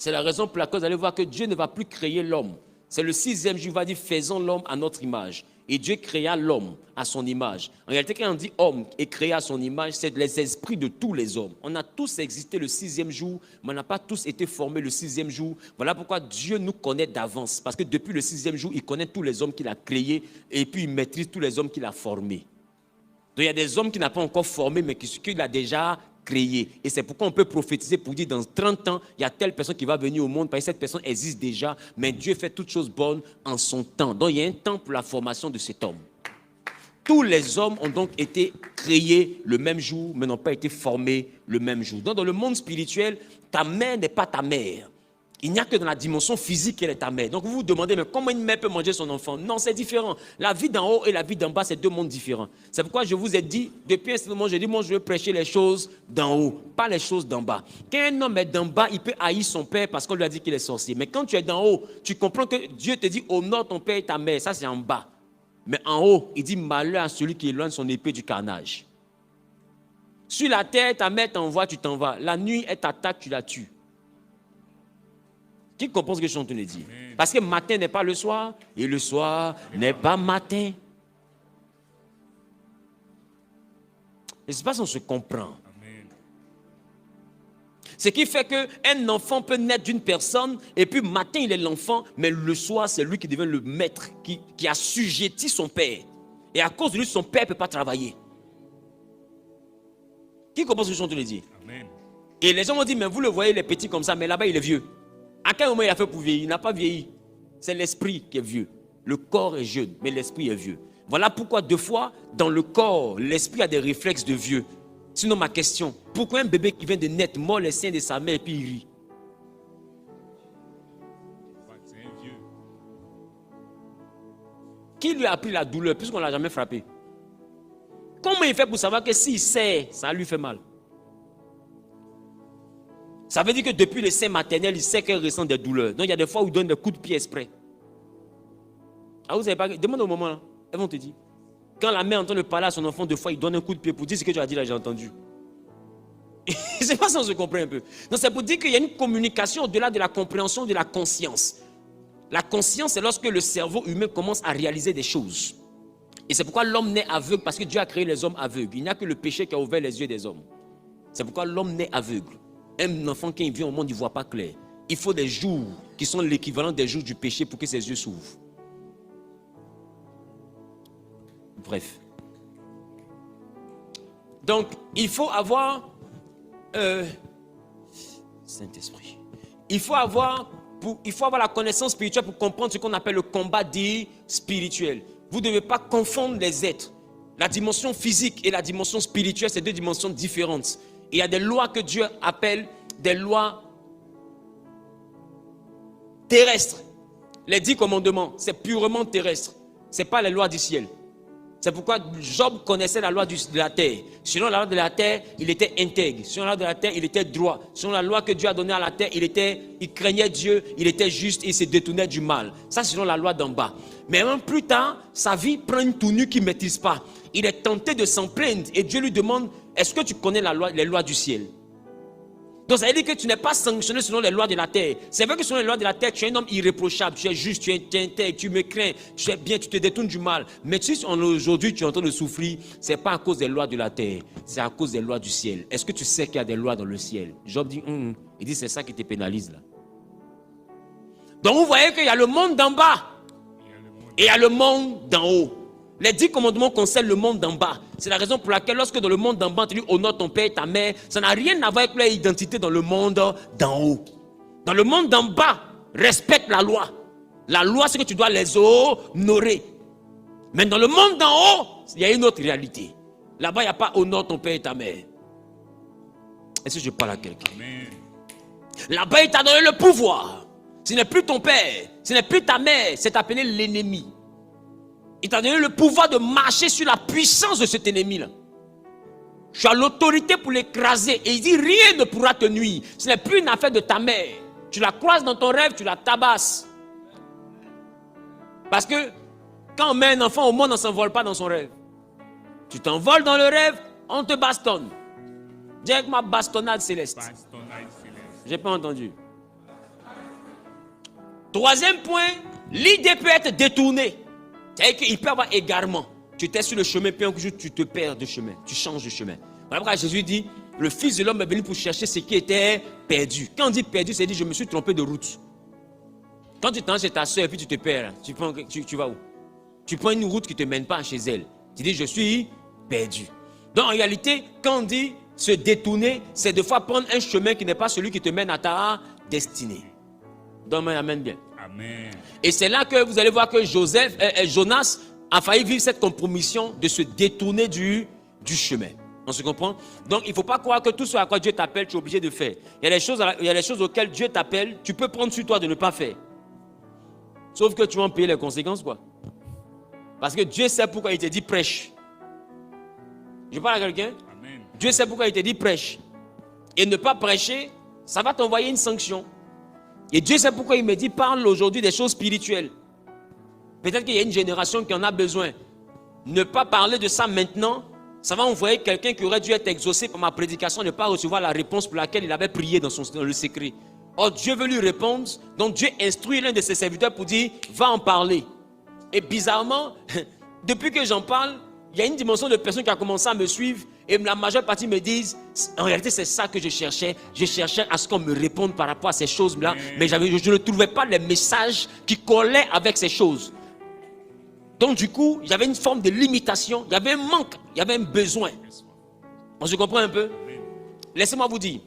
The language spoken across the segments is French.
C'est la raison pour laquelle vous allez voir que Dieu ne va plus créer l'homme. C'est le 6e jour, il va dire, faisons l'homme à notre image. Et Dieu créa l'homme à son image. En réalité, quand on dit homme et créé à son image, c'est les esprits de tous les hommes. On a tous existé le 6e jour, mais on n'a pas tous été formés le 6e jour. Voilà pourquoi Dieu nous connaît d'avance. Parce que depuis le 6e jour, il connaît tous les hommes qu'il a créés et puis il maîtrise tous les hommes qu'il a formés. Donc il y a des hommes qu'il n'a pas encore formés, mais qu'il a déjà créés. Et c'est pourquoi on peut prophétiser pour dire dans 30 ans, il y a telle personne qui va venir au monde, parce que cette personne existe déjà, mais Dieu fait toutes choses bonnes en son temps. Donc il y a un temps pour la formation de cet homme. Tous les hommes ont donc été créés le même jour, mais n'ont pas été formés le même jour. Donc dans le monde spirituel, ta mère n'est pas ta mère. Il n'y a que dans la dimension physique qu'elle est ta mère. Donc vous vous demandez, mais comment une mère peut manger son enfant? Non, c'est différent. La vie d'en haut et la vie d'en bas, c'est deux mondes différents. C'est pourquoi je vous ai dit, depuis un certain moment, je dis, moi je veux prêcher les choses d'en haut, pas les choses d'en bas. Quand un homme est d'en bas, il peut haïr son père parce qu'on lui a dit qu'il est sorcier. Mais quand tu es d'en haut, tu comprends que Dieu te dit, honore ton père et ta mère. Ça, c'est en bas. Mais en haut, il dit, malheur à celui qui éloigne son épée du carnage. Sur la terre, ta mère t'envoie, tu t'en vas. La nuit, elle t'attaque, tu la tues. Qui comprend ce que je suis en train de dire? Parce que matin n'est pas le soir, et le soir n'est pas matin. Je ne sais pas si on se comprend. Ce qui fait qu'un enfant peut naître d'une personne, et puis matin il est l'enfant, mais le soir c'est lui qui devient le maître, qui assujettit son père. Et à cause de lui, son père ne peut pas travailler. Qui comprend ce que je suis en train de dire? Amen. Et les gens vont dire, mais vous le voyez, les petits comme ça, mais là-bas il est vieux. À quel moment il a fait pour vieillir? Il n'a pas vieilli. C'est l'esprit qui est vieux. Le corps est jeune, mais l'esprit est vieux. Voilà pourquoi deux fois, dans le corps, l'esprit a des réflexes de vieux. Sinon, ma question, pourquoi un bébé qui vient de naître mord les seins de sa mère et puis il rit? C'est un vieux. Qui lui a appris la douleur puisqu'on ne l'a jamais frappé? Comment il fait pour savoir que s'il sait, ça lui fait mal? Ça veut dire que depuis le sein maternel, il sait qu'elle ressent des douleurs. Donc il y a des fois où il donne des coups de pied exprès. Ah, vous savez pas? Demande au moment là. Elles vont te dire. Quand la mère entend le parler à son enfant, deux fois, il donne un coup de pied pour dire ce que tu as dit là, j'ai entendu. C'est pas ça, on se comprend un peu. Donc c'est pour dire qu'il y a une communication au-delà de la compréhension de la conscience. La conscience, c'est lorsque le cerveau humain commence à réaliser des choses. Et c'est pourquoi l'homme naît aveugle, parce que Dieu a créé les hommes aveugles. Il n'y a que le péché qui a ouvert les yeux des hommes. C'est pourquoi l'homme naît aveugle. Un enfant, quand il vient au monde, il ne voit pas clair. Il faut des jours qui sont l'équivalent des jours du péché pour que ses yeux s'ouvrent. Bref. Donc, il faut avoir... Saint-Esprit. Il faut avoir la connaissance spirituelle pour comprendre ce qu'on appelle le combat dit spirituel. Vous ne devez pas confondre les êtres. La dimension physique et la dimension spirituelle, c'est deux dimensions différentes. Il y a des lois que Dieu appelle des lois terrestres. Les 10 commandements, c'est purement terrestre. Ce n'est pas les lois du ciel. C'est pourquoi Job connaissait la loi de la terre. Selon la loi de la terre, il était intègre. Selon la loi de la terre, il était droit. Selon la loi que Dieu a donnée à la terre, il craignait Dieu, il était juste et il se détournait du mal. Ça, c'est selon la loi d'en bas. Mais même plus tard, sa vie prend une tournure qu'il ne maîtrise pas. Il est tenté de s'en plaindre et Dieu lui demande, est-ce que tu connais les lois du ciel? Donc ça veut dire que tu n'es pas sanctionné selon les lois de la terre. C'est vrai que selon les lois de la terre, tu es un homme irréprochable, tu es juste, tu es intègre, tu me crains, tu es bien, tu te détournes du mal. Mais si aujourd'hui tu es en train de souffrir, ce n'est pas à cause des lois de la terre, c'est à cause des lois du ciel. Est-ce que tu sais qu'il y a des lois dans le ciel? Job dit, il dit c'est ça qui te pénalise là. Donc vous voyez qu'il y a le monde d'en bas et il y a le monde d'en haut. Les 10 commandements concernent le monde d'en bas. C'est la raison pour laquelle lorsque dans le monde d'en bas, tu dis honore ton père et ta mère, ça n'a rien à voir avec leur identité dans le monde d'en haut. Dans le monde d'en bas, respecte la loi. La loi, c'est que tu dois les honorer. Mais dans le monde d'en haut, il y a une autre réalité. Là-bas, il n'y a pas honore ton père et ta mère. Est-ce que je parle à quelqu'un? Là-bas, il t'a donné le pouvoir. Ce n'est plus ton père, ce n'est plus ta mère, c'est appelé l'ennemi. Il t'a donné le pouvoir de marcher sur la puissance de cet ennemi-là. Tu as l'autorité pour l'écraser. Et il dit, rien ne pourra te nuire. Ce n'est plus une affaire de ta mère. Tu la croises dans ton rêve, tu la tabasses. Parce que quand on met un enfant au monde, on ne s'envole pas dans son rêve. Tu t'envoles dans le rêve, on te bastonne. Dis avec ma bastonnade céleste. J'ai pas entendu. Troisième point, l'idée peut être détournée. C'est-à-dire qu'il peut y avoir égarement. Tu étais sur le chemin, puis un jour tu te perds de chemin. Tu changes de chemin. Voilà pourquoi Jésus dit, le Fils de l'homme est venu pour chercher ce qui était perdu. Quand on dit perdu, c'est dire je me suis trompé de route. Quand tu t'en chez ta soeur et puis tu te perds, tu vas où? Tu prends une route qui ne te mène pas chez elle. Tu dis je suis perdu. Donc en réalité, quand on dit se détourner, c'est de fois prendre un chemin qui n'est pas celui qui te mène à ta destinée. Donne-moi amen bien. Amen. Et c'est là que vous allez voir que Jonas a failli vivre cette compromission de se détourner du chemin. On se comprend? Donc il ne faut pas croire que tout ce à quoi Dieu t'appelle, tu es obligé de faire. Il y a des choses auxquelles Dieu t'appelle, tu peux prendre sur toi de ne pas faire. Sauf que tu vas en payer les conséquences, quoi. Parce que Dieu sait pourquoi il te dit prêche. Je parle à quelqu'un? Dieu sait pourquoi il te dit prêche. Et ne pas prêcher, ça va t'envoyer une sanction. Et Dieu sait pourquoi il me dit parle aujourd'hui des choses spirituelles. Peut-être qu'il y a une génération qui en a besoin. Ne pas parler de ça maintenant, ça va envoyer quelqu'un qui aurait dû être exaucé par ma prédication, ne pas recevoir la réponse pour laquelle il avait prié dans le secret. Or Dieu veut lui répondre, donc Dieu instruit l'un de ses serviteurs pour dire va en parler. Et bizarrement, depuis que j'en parle, il y a une dimension de personnes qui a commencé à me suivre et la majeure partie me disent en réalité c'est ça que je cherchais. Je cherchais à ce qu'on me réponde par rapport à ces choses-là, mais je ne trouvais pas les messages qui collaient avec ces choses. Donc du coup, j'avais une forme de limitation, il y avait un manque, il y avait un besoin. On se comprend un peu? Laissez-moi vous dire.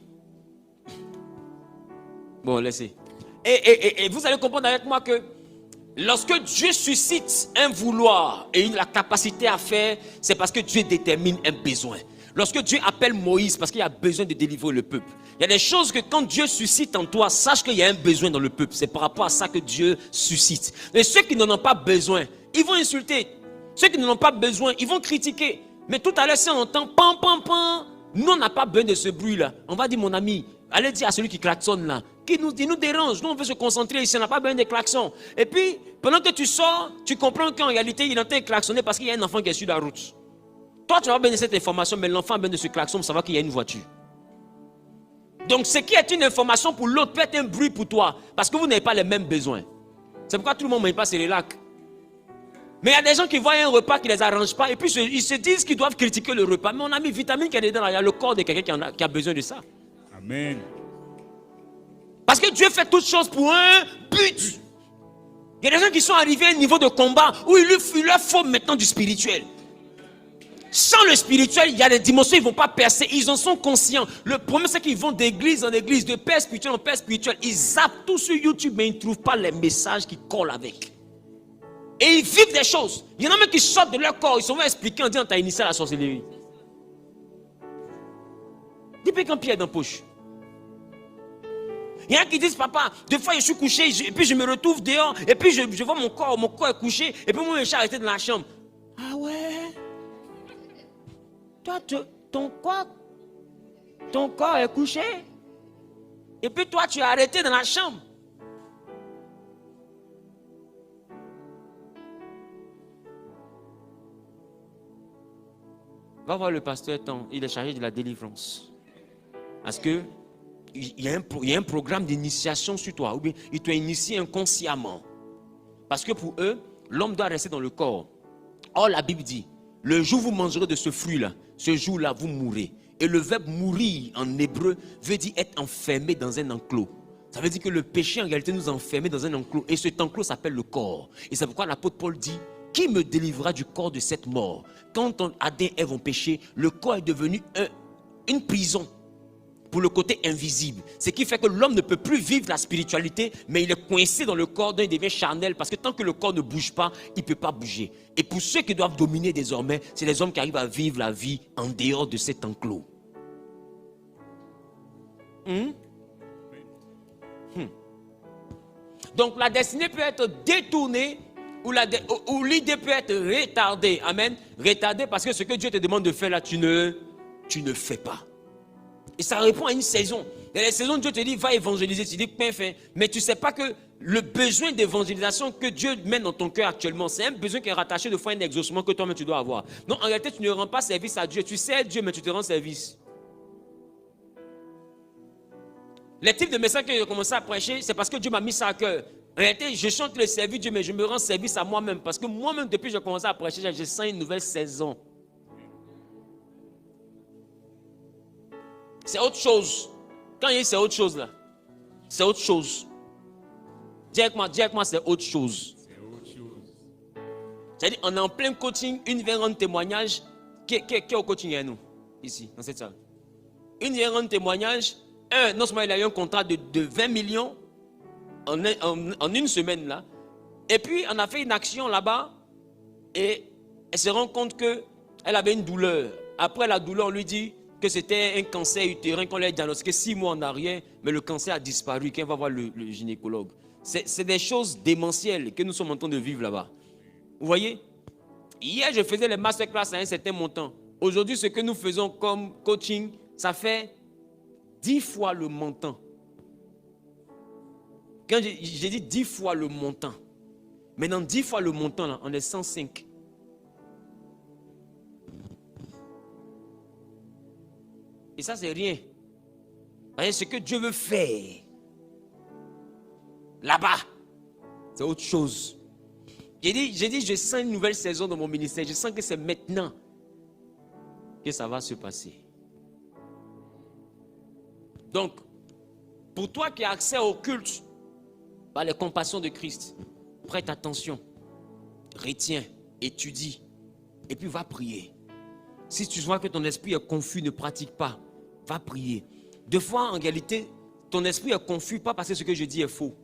Bon, laissez. Et vous allez comprendre avec moi que lorsque Dieu suscite un vouloir et la capacité à faire, c'est parce que Dieu détermine un besoin. Lorsque Dieu appelle Moïse, parce qu'il y a besoin de délivrer le peuple. Il y a des choses que quand Dieu suscite en toi, sache qu'il y a un besoin dans le peuple. C'est par rapport à ça que Dieu suscite. Et ceux qui n'en ont pas besoin, ils vont insulter. Ceux qui n'en ont pas besoin, ils vont critiquer. Mais tout à l'heure, si on entend pam, pam, pam, nous, on n'a pas besoin de ce bruit-là. On va dire, mon ami, allez dire à celui qui klaxonne là, qui nous dérange. Nous, on veut se concentrer ici, on n'a pas besoin de klaxons. Et puis, pendant que tu sors, tu comprends qu'en réalité, il est en train de klaxonner parce qu'il y a un enfant qui est sur la route. Toi, tu as besoin de cette information, mais l'enfant a besoin de ce klaxon pour savoir qu'il y a une voiture. Donc, ce qui est une information pour l'autre peut être un bruit pour toi, parce que vous n'avez pas les mêmes besoins. C'est pourquoi tout le monde ne mange pas cérélac. Mais il y a des gens qui voient un repas qui ne les arrange pas, et puis ils se disent qu'ils doivent critiquer le repas. Mais on a mis vitamine qui est dedans, il y a le corps de quelqu'un qui a besoin de ça. Amen. Parce que Dieu fait toutes choses pour un but. Il y a des gens qui sont arrivés à un niveau de combat où il leur faut maintenant du spirituel. Sans le spirituel, il y a des dimensions, ils ne vont pas percer, ils en sont conscients. Le problème, c'est qu'ils vont d'église en église, de père spirituel en père spirituel. Ils zappent tout sur YouTube, mais ils ne trouvent pas les messages qui collent avec. Et ils vivent des choses. Il y en a même qui sortent de leur corps, ils sont expliqués en disant t'as initié à la sorcellerie. Depuis quand Pierre est dans la poche. Il y en a qui disent papa, des fois je suis couché, et puis je me retrouve dehors, et puis je vois mon corps est couché, et puis moi je suis arrêté dans la chambre. Ah ouais? Toi, ton corps est couché. Et puis toi, tu es arrêté dans la chambre. Va voir le pasteur, il est chargé de la délivrance. Parce que il y a un programme d'initiation sur toi. Ou bien il t'a initié inconsciemment. Parce que pour eux, l'homme doit rester dans le corps. Or, la Bible dit, le jour où vous mangerez de ce fruit-là, ce jour-là, vous mourrez. Et le verbe mourir en hébreu veut dire être enfermé dans un enclos. Ça veut dire que le péché en réalité nous enferme dans un enclos. Et cet enclos s'appelle le corps. Et c'est pourquoi l'apôtre Paul dit, qui me délivrera du corps de cette mort? Quand Adam et Ève ont péché, le corps est devenu une prison pour le côté invisible. Ce qui fait que l'homme ne peut plus vivre la spiritualité, mais il est coincé dans le corps, donc il devient charnel, parce que tant que le corps ne bouge pas, il ne peut pas bouger. Et pour ceux qui doivent dominer désormais, c'est les hommes qui arrivent à vivre la vie en dehors de cet enclos. Donc la destinée peut être détournée, ou l'idée peut être retardée. Amen. Retardée parce que ce que Dieu te demande de faire là, tu ne fais pas. Et ça répond à une saison. Dans les saisons, Dieu te dit, va évangéliser. Tu dis, bien fait. Mais tu ne sais pas que le besoin d'évangélisation que Dieu mène dans ton cœur actuellement, c'est un besoin qui est rattaché de fois un exaucement que toi-même tu dois avoir. Donc en réalité, tu ne rends pas service à Dieu. Tu sais Dieu, mais tu te rends service. Les types de messages que j'ai commencé à prêcher, c'est parce que Dieu m'a mis ça à cœur. En réalité, je chante le service Dieu, mais je me rends service à moi-même. Parce que moi-même, depuis que j'ai commencé à prêcher, je sens une nouvelle saison. C'est autre chose. Quand il dit c'est autre chose là, c'est autre chose. Dis avec moi, c'est autre chose. C'est-à-dire, on est en plein coaching, une vient rendre témoignage. Qui est au coaching à nous, ici, dans cette salle? Une vient rendre témoignage. Non seulement il a eu un contrat de 20 millions en une semaine là. Et puis, on a fait une action là-bas. Et elle se rend compte qu'elle avait une douleur. Après la douleur, on lui dit que c'était un cancer utérin qu'on lui a diagnostiqué 6 mois en arrière. Mais le cancer a disparu quand on va voir le gynécologue. C'est des choses démentielles que nous sommes en train de vivre là-bas. Vous voyez? Hier, je faisais les masterclass à un certain montant. Aujourd'hui, ce que nous faisons comme coaching, ça fait 10 fois le montant. Quand j'ai dit 10 fois le montant. Maintenant, 10 fois le montant, là, on est 105. Et ça, c'est rien. Voyez, ce que Dieu veut faire là-bas, c'est autre chose. J'ai dit, je sens une nouvelle saison dans mon ministère. Je sens que c'est maintenant que ça va se passer. Donc, pour toi qui as accès au culte, par les compassions de Christ, prête attention, retiens, étudie, et puis va prier. Si tu vois que ton esprit est confus, ne pratique pas, va prier. Deux fois, en réalité, ton esprit est confus, pas parce que ce que je dis est faux.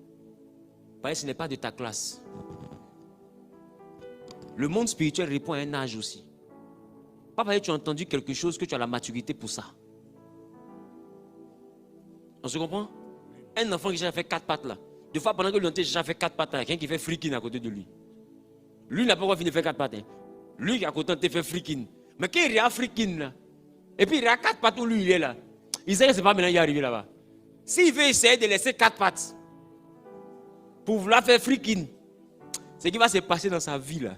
Parce que ce n'est pas de ta classe. Le monde spirituel répond à un âge aussi. Pas parce que tu as entendu quelque chose que tu as la maturité pour ça. On se comprend? Un enfant qui a fait 4 pattes là. Deux fois pendant que lui j'ai déjà fait 4 pattes, il y a quelqu'un qui fait freaking à côté de lui. Lui n'a pas encore fini de faire 4 pattes. Hein. Lui qui a côté de faire freaking. Mais quand il y a freaking là, et puis il y a 4 pattes où lui il est là, il sait que ce n'est pas maintenant qu'il est arrivé là-bas. S'il veut essayer de laisser 4 pattes pour vouloir faire freaking, c'est ce qui va se passer dans sa vie là.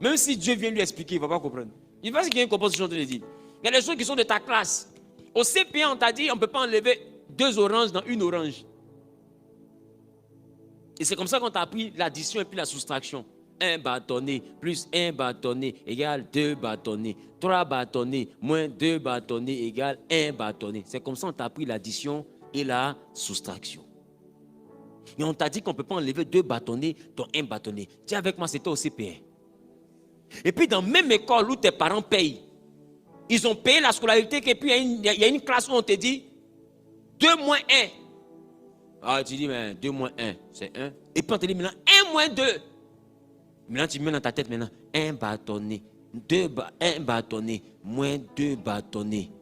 Même si Dieu vient lui expliquer, il ne va pas comprendre. Il va se qu'il y a une composition de dire. Il y a des choses qui sont de ta classe. Au CP1, on t'a dit on ne peut pas enlever 2 oranges dans une orange. Et c'est comme ça qu'on t'a appris l'addition et puis la soustraction. 1 bâtonnet plus 1 bâtonnet égale 2 bâtonnets. 3 bâtonnets moins 2 bâtonnets égale 1 bâtonnet. C'est comme ça qu'on t'a appris l'addition et la soustraction. Et on t'a dit qu'on ne peut pas enlever 2 bâtonnets dans 1 bâtonnet. Tiens, avec moi, c'était au CP1. Et puis dans la même école où tes parents payent, ils ont payé la scolarité et puis il y a une classe où on te dit 2 moins 1. Ah, tu dis, mais 2 moins 1, c'est 1. Et puis on te dit maintenant 1 moins 2. Maintenant tu mets dans ta tête maintenant 1 bâtonnet, 1 bâtonnet, moins 2 bâtonnets.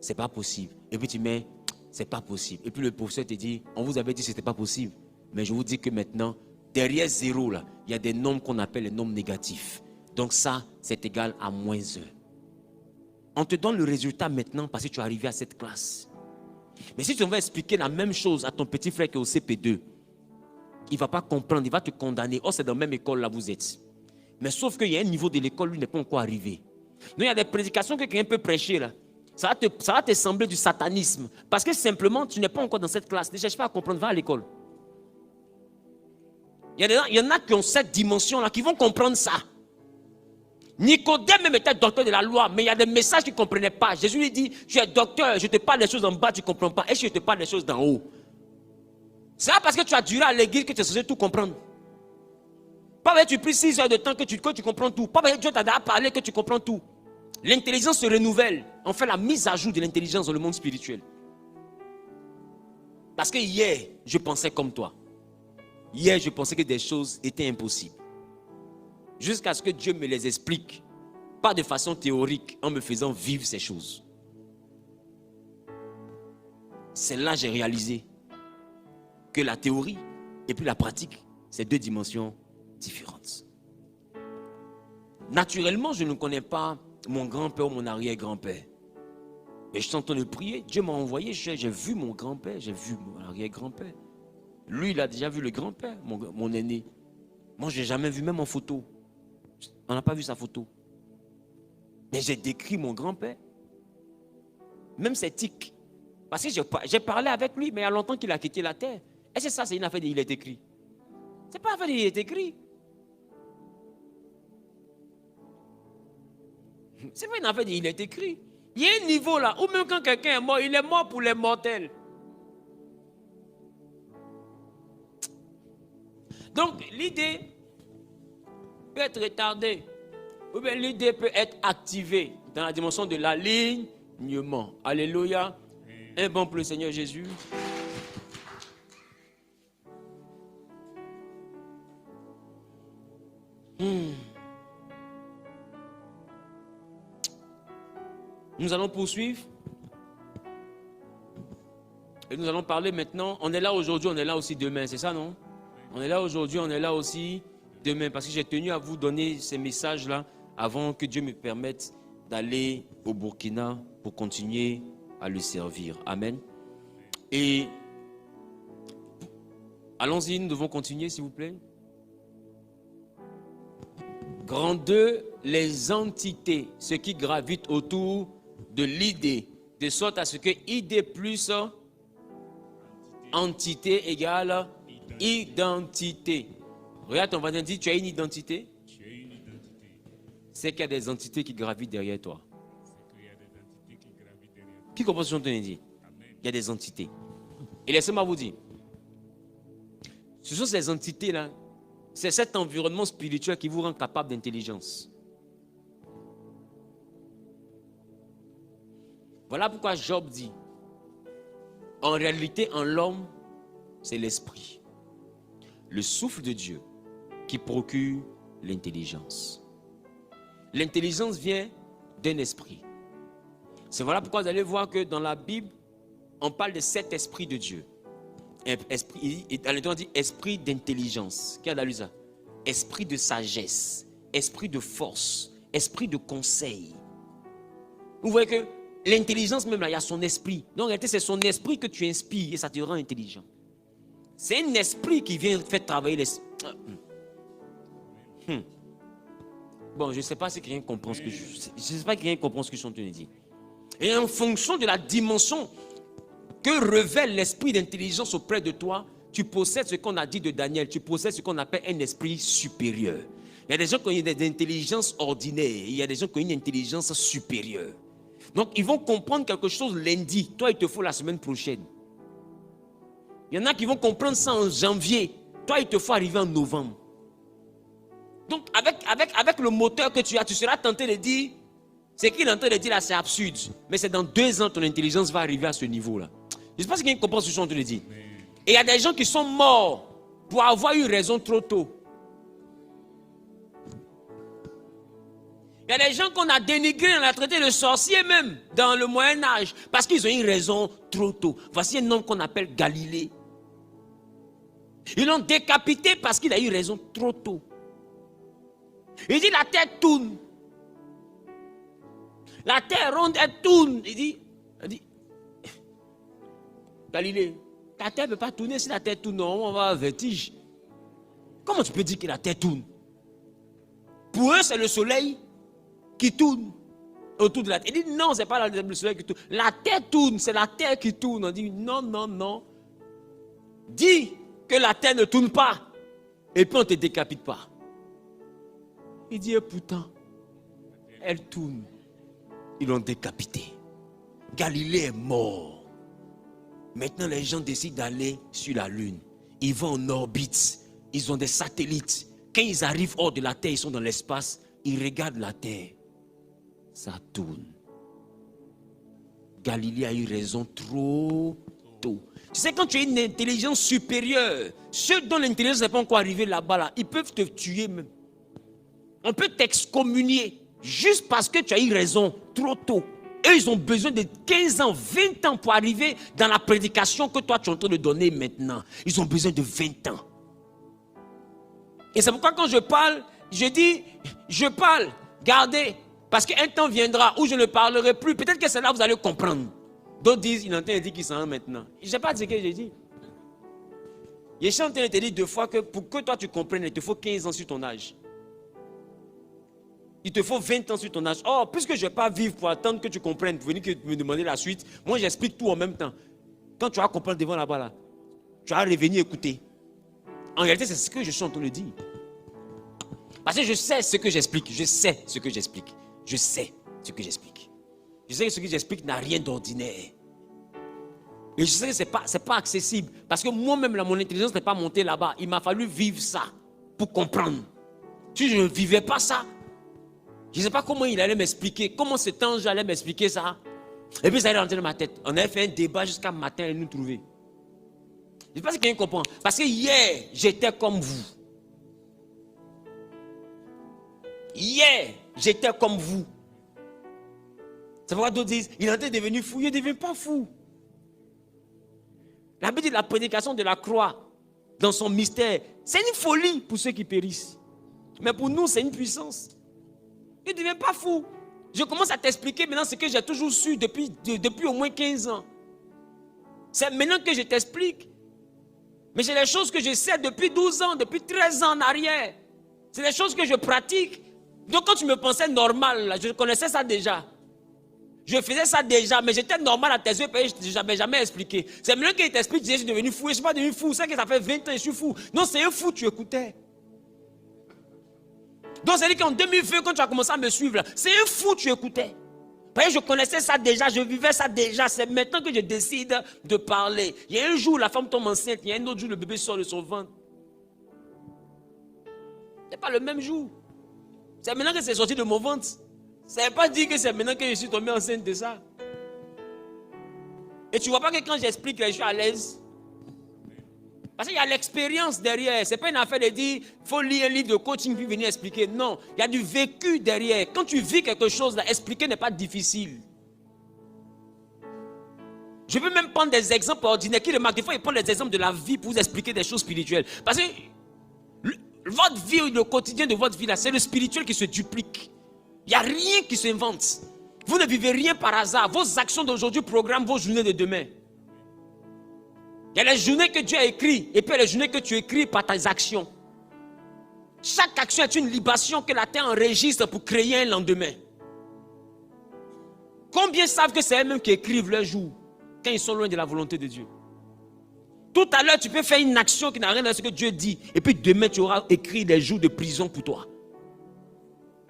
C'est pas possible. Et puis tu mets, c'est pas possible. Et puis le professeur te dit, on vous avait dit que c'était pas possible. Mais je vous dis que maintenant, derrière 0 là, il y a des nombres qu'on appelle les nombres négatifs. Donc ça, c'est égal à moins 1. On te donne le résultat maintenant parce que tu es arrivé à cette classe. Mais si tu vas expliquer la même chose à ton petit frère qui est au CP2, il ne va pas comprendre, il va te condamner. Oh, c'est dans la même école là vous êtes. Mais sauf qu'il y a un niveau de l'école, lui n'est pas encore arrivé. Donc il y a des prédications que quelqu'un peut prêcher là. Ça va te sembler du satanisme. Parce que simplement, tu n'es pas encore dans cette classe. Ne cherche pas à comprendre, va à l'école. Il y en a qui ont cette dimension là, qui vont comprendre ça. Nicodème même était docteur de la loi, mais il y a des messages qu'il ne comprenait pas. Jésus lui dit, tu es docteur, je te parle des choses en bas, tu ne comprends pas. Et je te parle des choses d'en haut. C'est pas parce que tu as duré à l'église que tu es censé tout comprendre. Pas parce que tu pries 6 heures de temps que tu comprends tout. Pas parce que Dieu t'a parlé que tu comprends tout. L'intelligence se renouvelle. On fait la mise à jour de l'intelligence dans le monde spirituel. Parce que hier, je pensais comme toi. Hier, je pensais que des choses étaient impossibles. Jusqu'à ce que Dieu me les explique, pas de façon théorique, en me faisant vivre ces choses. C'est là que j'ai réalisé que la théorie et puis la pratique, c'est 2 dimensions différentes. Naturellement, je ne connais pas mon grand-père ou mon arrière-grand-père. Mais je suis en train de prier, Dieu m'a envoyé, j'ai vu mon grand-père, j'ai vu mon arrière-grand-père. Lui, il a déjà vu le grand-père, mon aîné. Moi, je n'ai jamais vu, même en photo. On n'a pas vu sa photo. Mais j'ai décrit mon grand-père. Même ses tics. Parce que j'ai parlé avec lui, mais il y a longtemps qu'il a quitté la terre. Est-ce que ça, c'est une affaire d'il est écrit? Ce n'est pas une affaire d'il est écrit. C'est pas une affaire d'il est écrit. Il y a un niveau là, où même quand quelqu'un est mort, il est mort pour les mortels. Donc, l'idée peut être retardée, ou bien l'idée peut être activée dans la dimension de l'alignement. Alléluia. Un bon pour le Seigneur Jésus. Nous allons poursuivre. Et nous allons parler maintenant. On est là aujourd'hui, on est là aussi demain, c'est ça, non? On est là aujourd'hui, on est là aussi demain. Parce que j'ai tenu à vous donner ces messages-là avant que Dieu me permette d'aller au Burkina pour continuer à le servir. Amen. Et allons-y, nous devons continuer, s'il vous plaît. Grand 2, les entités, ce qui gravite autour de l'idée, de sorte à ce que idée plus entité égale identité. Regarde ton voisin, dit, tu as une identité? C'est qu'il y a des entités qui gravitent derrière toi. Qui comprend ce que je te dis? Il y a des entités. Et laissez-moi vous dire, ce sont ces entités-là, c'est cet environnement spirituel qui vous rend capable d'intelligence. Voilà pourquoi Job dit, en réalité, en l'homme, c'est l'esprit, le souffle de Dieu qui procure l'intelligence. L'intelligence vient d'un esprit. C'est voilà pourquoi vous allez voir que dans la Bible, on parle de 7 esprits de Dieu. On dit esprit d'intelligence. Qui a lu ça? Esprit de sagesse, esprit de force, esprit de conseil. Vous voyez que l'intelligence même là, il y a son esprit. Donc en réalité, c'est son esprit que tu inspires et ça te rend intelligent. C'est un esprit qui vient faire travailler l'esprit. Bon, je ne sais pas si quelqu'un comprend ce que je sais pas si quelqu'un comprend ce que je suis en train de dire. Et en fonction de la dimension que révèle l'esprit d'intelligence auprès de toi, tu possèdes ce qu'on a dit de Daniel, tu possèdes ce qu'on appelle un esprit supérieur. Il y a des gens qui ont une intelligence ordinaire, il y a des gens qui ont une intelligence supérieure. Donc, ils vont comprendre quelque chose lundi, toi, il te faut la semaine prochaine. Il y en a qui vont comprendre ça en janvier, toi, il te faut arriver en novembre. Donc, avec le moteur que tu as, tu seras tenté de dire, ce qu'il est en train de dire là, c'est absurde. Mais c'est dans 2 ans, ton intelligence va arriver à ce niveau-là. Je ne sais pas si quelqu'un comprend ce que je suis en train de dire. Et il y a des gens qui sont morts pour avoir eu raison trop tôt. Il y a des gens qu'on a dénigrés, on a traité de sorciers même dans le Moyen-Âge parce qu'ils ont eu raison trop tôt. Voici un homme qu'on appelle Galilée. Ils l'ont décapité parce qu'il a eu raison trop tôt. Il dit la terre tourne. La terre ronde, elle tourne. Il dit Galilée, ta terre ne peut pas tourner. Si la terre tourne, on va avoir un vertige. Comment tu peux dire que la terre tourne? Pour eux, c'est le soleil qui tourne autour de la terre. Il dit non, ce n'est pas le soleil qui tourne. La terre tourne, c'est la terre qui tourne. On dit non, non, non. Dis que la terre ne tourne pas. Et puis on ne te décapite pas. Il dit et pourtant, elle tourne. Ils l'ont décapité. Galilée est mort. Maintenant, les gens décident d'aller sur la Lune. Ils vont en orbite. Ils ont des satellites. Quand ils arrivent hors de la Terre, ils sont dans l'espace. Ils regardent la Terre. Ça tourne. Galilée a eu raison trop tôt. Tu sais, quand tu as une intelligence supérieure, ceux dont l'intelligence n'est pas encore arrivée là-bas, là, ils peuvent te tuer même. On peut t'excommunier juste parce que tu as eu raison trop tôt. Eux, ils ont besoin de 15 ans, 20 ans pour arriver dans la prédication que toi, tu es en train de donner maintenant. Ils ont besoin de 20 ans. Et c'est pourquoi quand je parle, je dis, je parle, gardez, parce qu'un temps viendra où je ne parlerai plus. Peut-être que c'est là que vous allez comprendre. D'autres disent, il est en train de dire qu'il s'en va maintenant. Je n'ai pas dit ce que j'ai dit. Je suis en train de te dire 2 fois que pour que toi tu comprennes, il te faut 15 ans sur ton âge. Il te faut 20 ans sur ton âge. Oh, puisque je ne vais pas vivre pour attendre que tu comprennes, pour venir me demander la suite, moi j'explique tout en même temps. Quand tu vas comprendre devant là-bas, là, tu vas revenir écouter. En réalité, c'est ce que je suis en train de dire. Parce que je sais ce que j'explique. Je sais ce que j'explique. Je sais ce que j'explique. Je sais que ce que j'explique n'a rien d'ordinaire. Et je sais que ce n'est pas accessible. Parce que moi-même, mon intelligence n'est pas montée là-bas. Il m'a fallu vivre ça pour comprendre. Si je ne vivais pas ça, je ne sais pas comment il allait m'expliquer. Comment cet ange allait m'expliquer ça. Et puis ça allait rentrer dans ma tête. On avait fait un débat jusqu'à matin et nous trouver. Je ne sais pas si quelqu'un comprend. Parce que hier, j'étais comme vous. Hier, j'étais comme vous. C'est pourquoi d'autres disent, il est devenu fou. Il ne devient pas fou. La Bible dit la prédication de la croix, dans son mystère, c'est une folie pour ceux qui périssent. Mais pour nous, c'est une puissance. Il ne devient pas fou. Je commence à t'expliquer maintenant ce que j'ai toujours su depuis au moins 15 ans. C'est maintenant que je t'explique. Mais c'est les choses que je sais depuis 12 ans, depuis 13 ans en arrière. C'est les choses que je pratique. Donc quand tu me pensais normal, là, je connaissais ça déjà. Je faisais ça déjà, mais j'étais normal à tes yeux, je ne t'avais jamais expliqué. C'est maintenant qu'il t'explique, je suis devenu fou. Et je ne suis pas devenu fou, c'est que ça fait 20 ans que je suis fou. Non, c'est un fou, tu écoutais. Donc c'est-à-dire qu'en 2020, quand tu as commencé à me suivre, c'est un fou, tu écoutais. Parce que je connaissais ça déjà, je vivais ça déjà. C'est maintenant que je décide de parler. Il y a un jour, la femme tombe enceinte, il y a un autre jour, le bébé sort de son ventre. Ce n'est pas le même jour. C'est maintenant que c'est sorti de mon ventre. Ça ne veut pas dire que c'est maintenant que je suis tombé enceinte de ça. Et tu ne vois pas que quand j'explique, je suis à l'aise. Parce qu'il y a l'expérience derrière. Ce n'est pas une affaire de dire, il faut lire un livre de coaching puis venir expliquer. Non, il y a du vécu derrière. Quand tu vis quelque chose, là, expliquer n'est pas difficile. Je peux même prendre des exemples ordinaires. Qui remarque, des fois, il prend des exemples de la vie pour vous expliquer des choses spirituelles. Parce que votre vie, le quotidien de votre vie, là, c'est le spirituel qui se duplique. Il n'y a rien qui s'invente. Vous ne vivez rien par hasard. Vos actions d'aujourd'hui programment vos journées de demain. Il y a les journées que Dieu a écrites et puis les journées que tu écris par tes actions. Chaque action est une libation que la terre enregistre pour créer un lendemain. Combien savent que c'est eux-mêmes qui écrivent leur jour quand ils sont loin de la volonté de Dieu? Tout à l'heure, tu peux faire une action qui n'a rien à ce que Dieu dit. Et puis demain, tu auras écrit des jours de prison pour toi.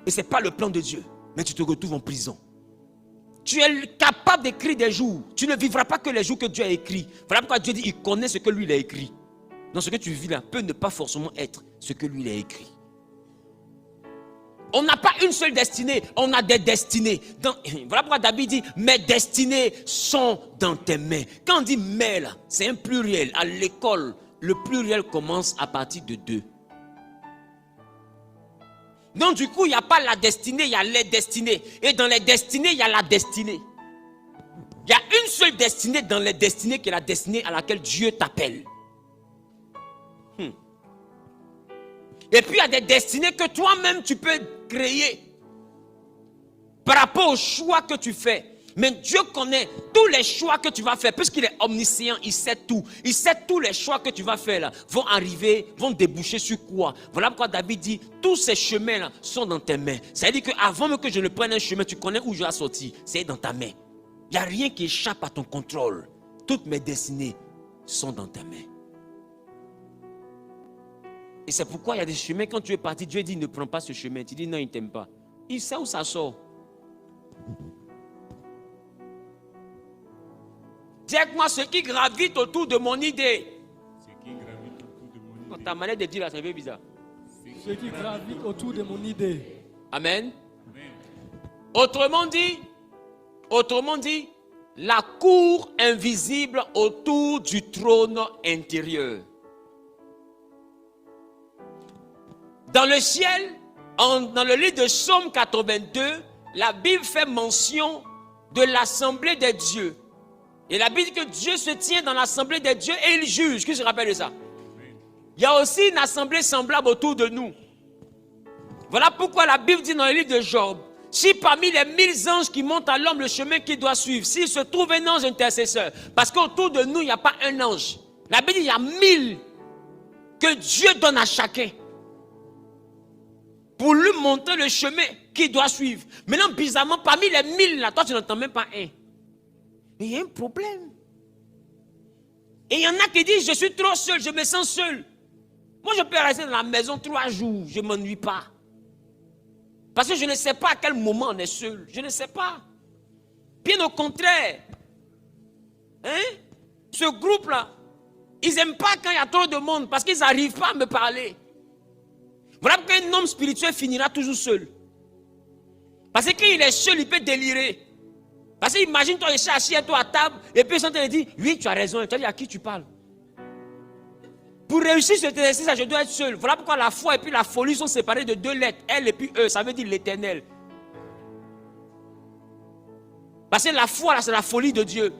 Et ce n'est pas le plan de Dieu. Mais tu te retrouves en prison. Tu es capable d'écrire des jours. Tu ne vivras pas que les jours que Dieu a écrits. Voilà pourquoi Dieu dit il connaît ce que lui il a écrit. Donc ce que tu vis là peut ne pas forcément être ce que lui il a écrit. On n'a pas une seule destinée, on a des destinées. Voilà pourquoi David dit mes destinées sont dans tes mains. Quand on dit mais là, c'est un pluriel. À l'école, le pluriel commence à partir de 2. Donc du coup, il n'y a pas la destinée, il y a les destinées. Et dans les destinées, il y a la destinée. Il y a une seule destinée dans les destinées qui est la destinée à laquelle Dieu t'appelle. Et puis il y a des destinées que toi-même tu peux créer par rapport aux choix que tu fais. Mais Dieu connaît tous les choix que tu vas faire, puisqu'il est omniscient, il sait tout. Il sait tous les choix que tu vas faire là, vont arriver, vont déboucher sur quoi. Voilà pourquoi David dit, tous ces chemins là sont dans tes mains. C'est-à-dire qu'avant même que je ne prenne un chemin, tu connais où je vais sortir. C'est dans ta main. Il n'y a rien qui échappe à ton contrôle. Toutes mes destinées sont dans ta main. Et c'est pourquoi il y a des chemins, quand tu es parti, Dieu dit ne prends pas ce chemin. Tu dis non, il ne t'aime pas. Il sait où ça sort. Dis-moi ce qui gravite autour de mon idée. Ce qui gravite autour de mon idée. Ta manière de dire là, c'est un peu bizarre. Ce qui gravite autour de mon idée. Amen. Autrement dit, la cour invisible autour du trône intérieur. Dans le ciel, dans le livre de Psaume 82, la Bible fait mention de l'assemblée des dieux. Et la Bible dit que Dieu se tient dans l'assemblée des dieux et il juge. Qui se rappelle de ça? Il y a aussi une assemblée semblable autour de nous. Voilà pourquoi la Bible dit dans le livre de Job, si parmi les 1000 anges qui montent à l'homme le chemin qu'il doit suivre, s'il se trouve un ange intercesseur, parce qu'autour de nous, il n'y a pas un ange. La Bible dit qu'il y a 1000 que Dieu donne à chacun pour lui montrer le chemin qu'il doit suivre. Maintenant, bizarrement, parmi les 1000, là, toi, tu n'entends même pas un. Mais il y a un problème. Et il y en a qui disent, je suis trop seul, je me sens seul. Moi, je peux rester dans la maison 3 jours, je ne m'ennuie pas. Parce que je ne sais pas à quel moment on est seul. Je ne sais pas. Bien au contraire. Hein? Ce groupe-là, ils n'aiment pas quand il y a trop de monde parce qu'ils n'arrivent pas à me parler. Voilà pourquoi un homme spirituel finira toujours seul. Parce que quand il est seul, il peut délirer. Parce que imagine-toi, il est assis à toi à table et puis ils sont en train de dire, oui, tu as raison. Tu as dit à qui tu parles? Pour réussir cet exercice, je dois être seul. Voilà pourquoi la foi et puis la folie sont séparées de 2 lettres. Elle et puis eux, ça veut dire l'éternel. Parce que la foi, là, c'est la folie de Dieu.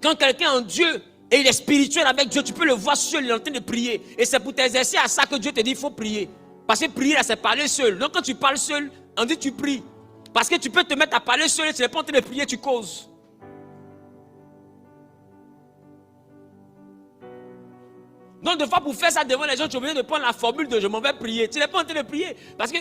Quand quelqu'un est en Dieu et il est spirituel avec Dieu, tu peux le voir seul, il est en train de prier. Et c'est pour t'exercer à ça que Dieu te dit, il faut prier. Parce que prier, là, c'est parler seul. Donc quand tu parles seul, on dit tu pries. Parce que tu peux te mettre à parler seul et tu n'es pas en train de prier, tu causes. Donc, des fois, pour faire ça devant les gens, tu es obligé de prendre la formule de je m'en vais prier. Tu n'es pas en train de prier. Parce que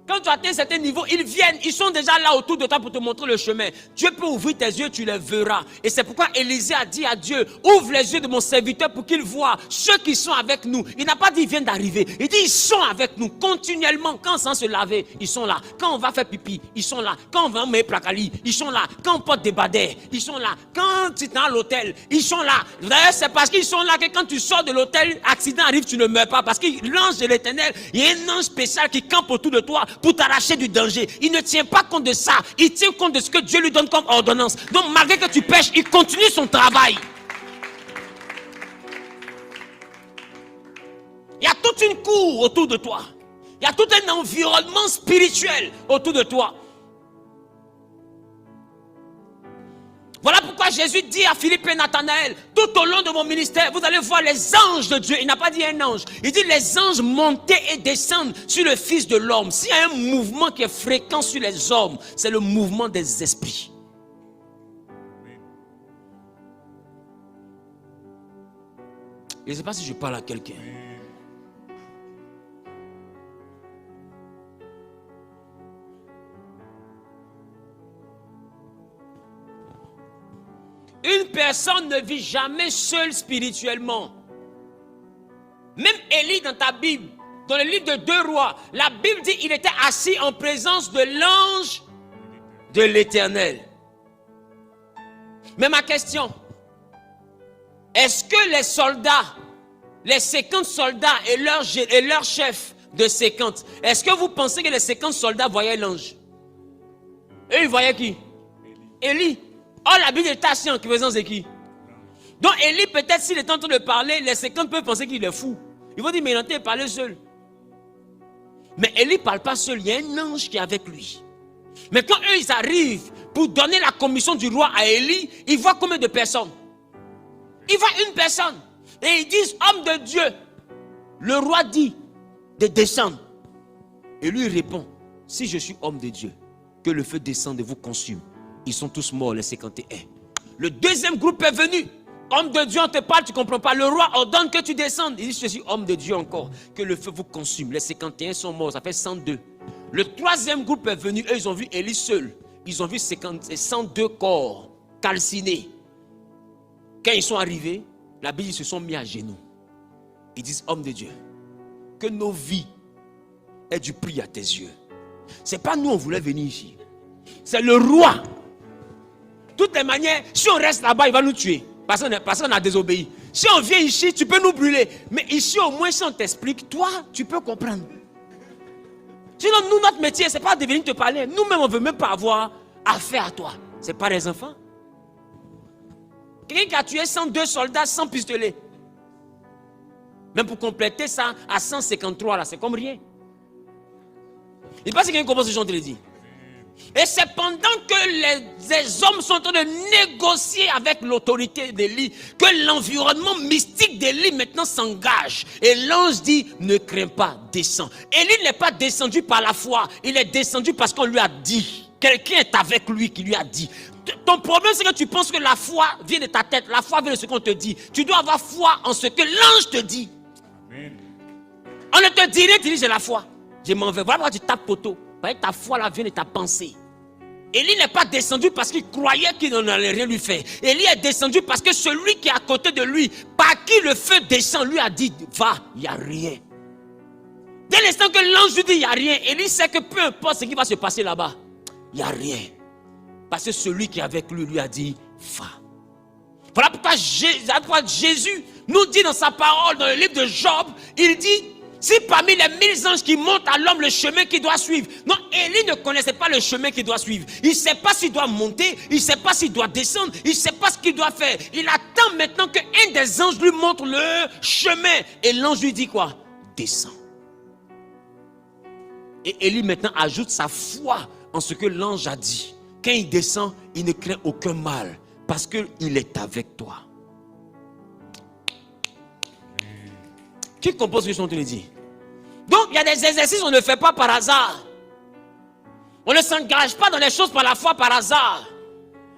quand tu atteins un certain niveau, ils viennent, ils sont déjà là autour de toi pour te montrer le chemin. Dieu peut ouvrir tes yeux, tu les verras. Et c'est pourquoi Élisée a dit à Dieu, ouvre les yeux de mon serviteur pour qu'il voie ceux qui sont avec nous. Il n'a pas dit ils viennent d'arriver. Il dit ils sont avec nous continuellement. Quand on s'en se laver, ils sont là. Quand on va faire pipi, ils sont là. Quand on va mettre placali, ils sont là. Quand on porte des badets, ils sont là. Quand tu es dans l'hôtel, ils sont là. D'ailleurs, c'est parce qu'ils sont là que quand tu sors de l'hôtel, accident arrive, tu ne meurs pas. Parce que l'ange de l'Éternel, il y a un ange spécial qui campe autour de toi pour t'arracher du danger. Il ne tient pas compte de ça. Il tient compte de ce que Dieu lui donne comme ordonnance. Donc malgré que tu pêches, il continue son travail. Il y a toute une cour autour de toi. Il y a tout un environnement spirituel autour de toi. Voilà pourquoi Jésus dit à Philippe et Nathanaël, tout au long de mon ministère, vous allez voir les anges de Dieu. Il n'a pas dit un ange. Il dit les anges monter et descendre sur le Fils de l'homme. S'il y a un mouvement qui est fréquent sur les hommes, c'est le mouvement des esprits. Je ne sais pas si je parle à quelqu'un. Une personne ne vit jamais seule spirituellement. Même Élie dans ta Bible, dans le livre de 2 Rois, la Bible dit qu'il était assis en présence de l'ange de l'Éternel. Mais ma question, est-ce que les soldats, les 50 soldats et leur chef de 50, est-ce que vous pensez que les 50 soldats voyaient l'ange? Eux, ils voyaient qui? Élie. Oh, la Bible est assis en présence de qui? Donc Élie, peut-être s'il est en train de parler, les 50 peuvent penser qu'il est fou. Ils vont dire, mais il est en train de parler seul. Mais Élie ne parle pas seul, il y a un ange qui est avec lui. Mais quand eux, ils arrivent pour donner la commission du roi à Élie, ils voient combien de personnes? Ils voient une personne. Et ils disent, homme de Dieu, le roi dit de descendre. Et lui répond, si je suis homme de Dieu, que le feu descende et vous consume. Ils sont tous morts, les 51. Le deuxième groupe est venu. Homme de Dieu, on te parle, tu ne comprends pas. Le roi ordonne que tu descendes. Il dit, je suis homme de Dieu encore. Que le feu vous consume. Les 51 sont morts, ça fait 102. Le troisième groupe est venu. Eux, ils ont vu Élie seul. Ils ont vu 102 corps calcinés. Quand ils sont arrivés, la Bible, ils se sont mis à genoux. Ils disent, homme de Dieu, que nos vies aient du prix à tes yeux. Ce n'est pas nous, on voulait venir ici. C'est le roi. De toutes les manières, si on reste là-bas, il va nous tuer. Parce qu'on a désobéi. Si on vient ici, tu peux nous brûler. Mais ici, au moins, si on t'explique, toi, tu peux comprendre. Sinon, nous, notre métier, ce n'est pas de venir te parler. Nous-mêmes, on ne veut même pas avoir affaire à toi. Ce n'est pas les enfants. Quelqu'un qui a tué 102 soldats sans pistolet. Même pour compléter ça, à 153, là, c'est comme rien. Il passe que quelqu'un commence ce genre de dire. Et c'est pendant que les hommes sont en train de négocier avec l'autorité d'Élie que l'environnement mystique d'Élie maintenant s'engage. Et l'ange dit, ne crains pas, descends. Élie n'est pas descendu par la foi, il est descendu parce qu'on lui a dit. Quelqu'un est avec lui qui lui a dit. Ton problème, c'est que tu penses que la foi vient de ta tête, la foi vient de ce qu'on te dit. Tu dois avoir foi en ce que l'ange te dit. Amen. On ne te dit rien, tu dis j'ai la foi. Je m'en vais. Voilà pourquoi tu tapes poteau. Ta foi là vient de ta pensée. Élie n'est pas descendu parce qu'il croyait qu'il n'en allait rien lui faire. Élie est descendu parce que celui qui est à côté de lui, par qui le feu descend, lui a dit, va, il n'y a rien. Dès l'instant que l'ange lui dit, il n'y a rien, Élie sait que peu importe ce qui va se passer là-bas, il n'y a rien. Parce que celui qui est avec lui, lui a dit, va. Voilà pourquoi Jésus nous dit dans sa parole, dans le livre de Job, il dit, si parmi les 1000 anges qui montent à l'homme le chemin qu'il doit suivre. Non, Élie ne connaissait pas le chemin qu'il doit suivre. Il ne sait pas s'il doit monter, il ne sait pas s'il doit descendre, il ne sait pas ce qu'il doit faire. Il attend maintenant qu'un des anges lui montre le chemin. Et l'ange lui dit quoi? Descends. Et Élie maintenant ajoute sa foi en ce que l'ange a dit. Quand il descend, il ne craint aucun mal parce qu'il est avec toi. Qui compose ce que je suis en train de dire? Donc il y a des exercices qu'on ne fait pas par hasard. On ne s'engage pas dans les choses par la foi par hasard.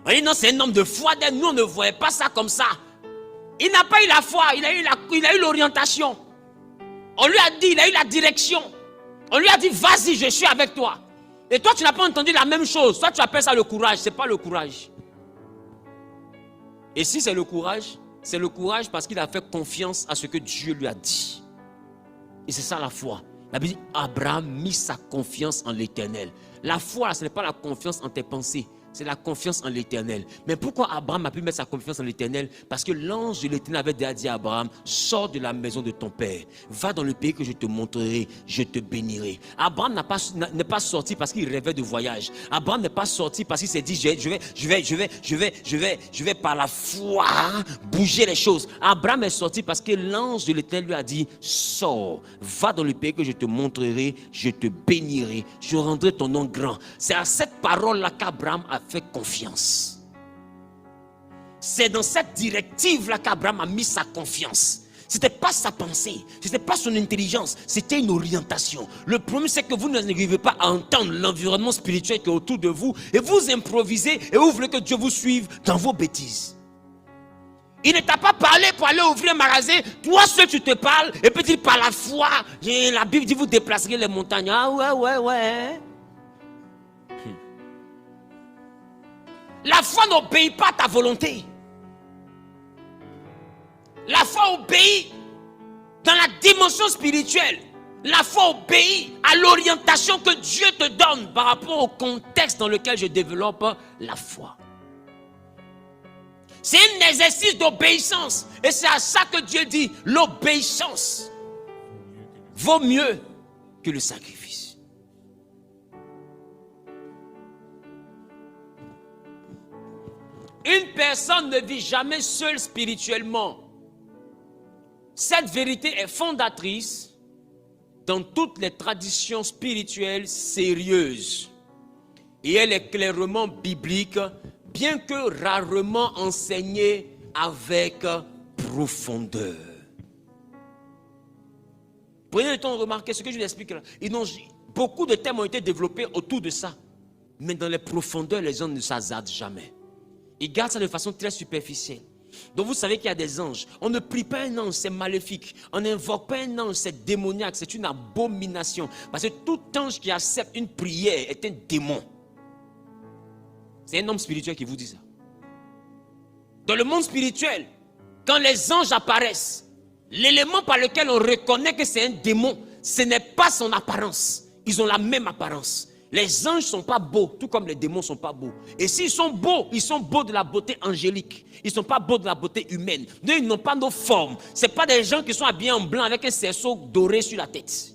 On dit non, c'est un homme de foi. Nous on ne voyait pas ça comme ça. Il n'a pas eu la foi, il a eu l'orientation. On lui a dit, il a eu la direction. On lui a dit vas-y, je suis avec toi. Et toi tu n'as pas entendu la même chose. Toi tu appelles ça le courage. C'est pas le courage. Et si c'est le courage parce qu'il a fait confiance à ce que Dieu lui a dit. Et c'est ça la foi. La Bible dit Abraham mit sa confiance en l'Éternel. La foi, ce n'est pas la confiance en tes pensées. C'est la confiance en l'Éternel. Mais pourquoi Abraham a pu mettre sa confiance en l'Éternel? Parce que l'ange de l'Éternel avait déjà dit à Abraham, sors de la maison de ton père, va dans le pays que je te montrerai, je te bénirai. Abraham n'est pas sorti parce qu'il rêvait de voyage. Abraham n'est pas sorti parce qu'il s'est dit, je vais par la foi bouger les choses. Abraham est sorti parce que l'ange de l'Éternel lui a dit, sors, va dans le pays que je te montrerai, je te bénirai, je rendrai ton nom grand. C'est à cette parole-là qu'Abraham a fait confiance. C'est dans cette directive-là qu'Abraham a mis sa confiance. Ce n'était pas sa pensée, ce n'était pas son intelligence, c'était une orientation. Le problème, c'est que vous n'arrivez pas à entendre l'environnement spirituel qui est autour de vous et vous improvisez et vous voulez que Dieu vous suive dans vos bêtises. Il ne t'a pas parlé pour aller ouvrir un magasin. Toi seul tu te parles et puis tu par la foi. La Bible dit vous déplacerez les montagnes. Ah ouais. La foi n'obéit pas à ta volonté. La foi obéit dans la dimension spirituelle. La foi obéit à l'orientation que Dieu te donne par rapport au contexte dans lequel je développe la foi. C'est un exercice d'obéissance. Et c'est à ça que Dieu dit, l'obéissance vaut mieux que le sacrifice. Une personne ne vit jamais seule spirituellement. Cette vérité est fondatrice dans toutes les traditions spirituelles sérieuses. Et elle est clairement biblique, bien que rarement enseignée avec profondeur. Prenez le temps de remarquer ce que je vous explique là. Beaucoup de thèmes ont été développés autour de ça. Mais dans les profondeurs, les gens ne s'hasardent jamais. Ils gardent ça de façon très superficielle. Donc vous savez qu'il y a des anges. On ne prie pas un ange, c'est maléfique. On n'invoque pas un ange, c'est démoniaque. C'est une abomination. Parce que tout ange qui accepte une prière est un démon. C'est un homme spirituel qui vous dit ça. Dans le monde spirituel, quand les anges apparaissent, l'élément par lequel on reconnaît que c'est un démon, ce n'est pas son apparence. Ils ont la même apparence. Les anges ne sont pas beaux, tout comme les démons ne sont pas beaux. Et s'ils sont beaux de la beauté angélique. Ils ne sont pas beaux de la beauté humaine. Ils n'ont pas nos formes. Ce n'est pas des gens qui sont habillés en blanc avec un cerceau doré sur la tête.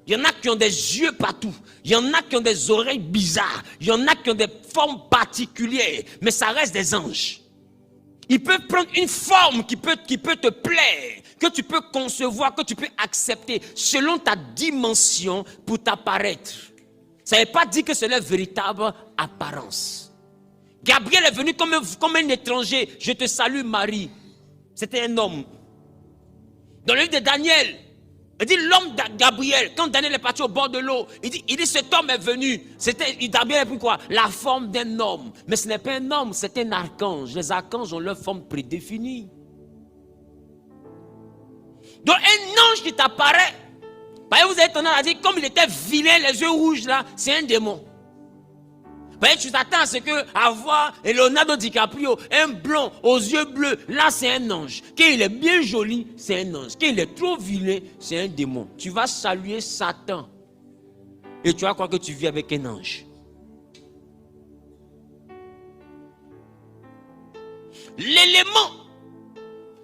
Il y en a qui ont des yeux partout. Il y en a qui ont des oreilles bizarres. Il y en a qui ont des formes particulières. Mais ça reste des anges. Ils peuvent prendre une forme qui peut te plaire, que tu peux concevoir, que tu peux accepter selon ta dimension pour t'apparaître. Ça ne veut pas dire que c'est leur véritable apparence. Gabriel est venu comme un étranger. Je te salue Marie. C'était un homme. Dans le livre de Daniel, il dit l'homme de Gabriel, quand Daniel est parti au bord de l'eau, il dit cet homme est venu. Gabriel a pris quoi? La forme d'un homme. Mais ce n'est pas un homme, c'est un archange. Les archanges ont leur forme prédéfinie. Donc un ange qui t'apparaît, vous avez tendance à dire, comme il était vilain, les yeux rouges là, c'est un démon. Ben, tu t'attends à ce que avoir Leonardo DiCaprio, un blond aux yeux bleus, là c'est un ange. Quand il est bien joli, c'est un ange. Quand il est trop vilain, c'est un démon. Tu vas saluer Satan. Et tu vas croire que tu vis avec un ange. L'élément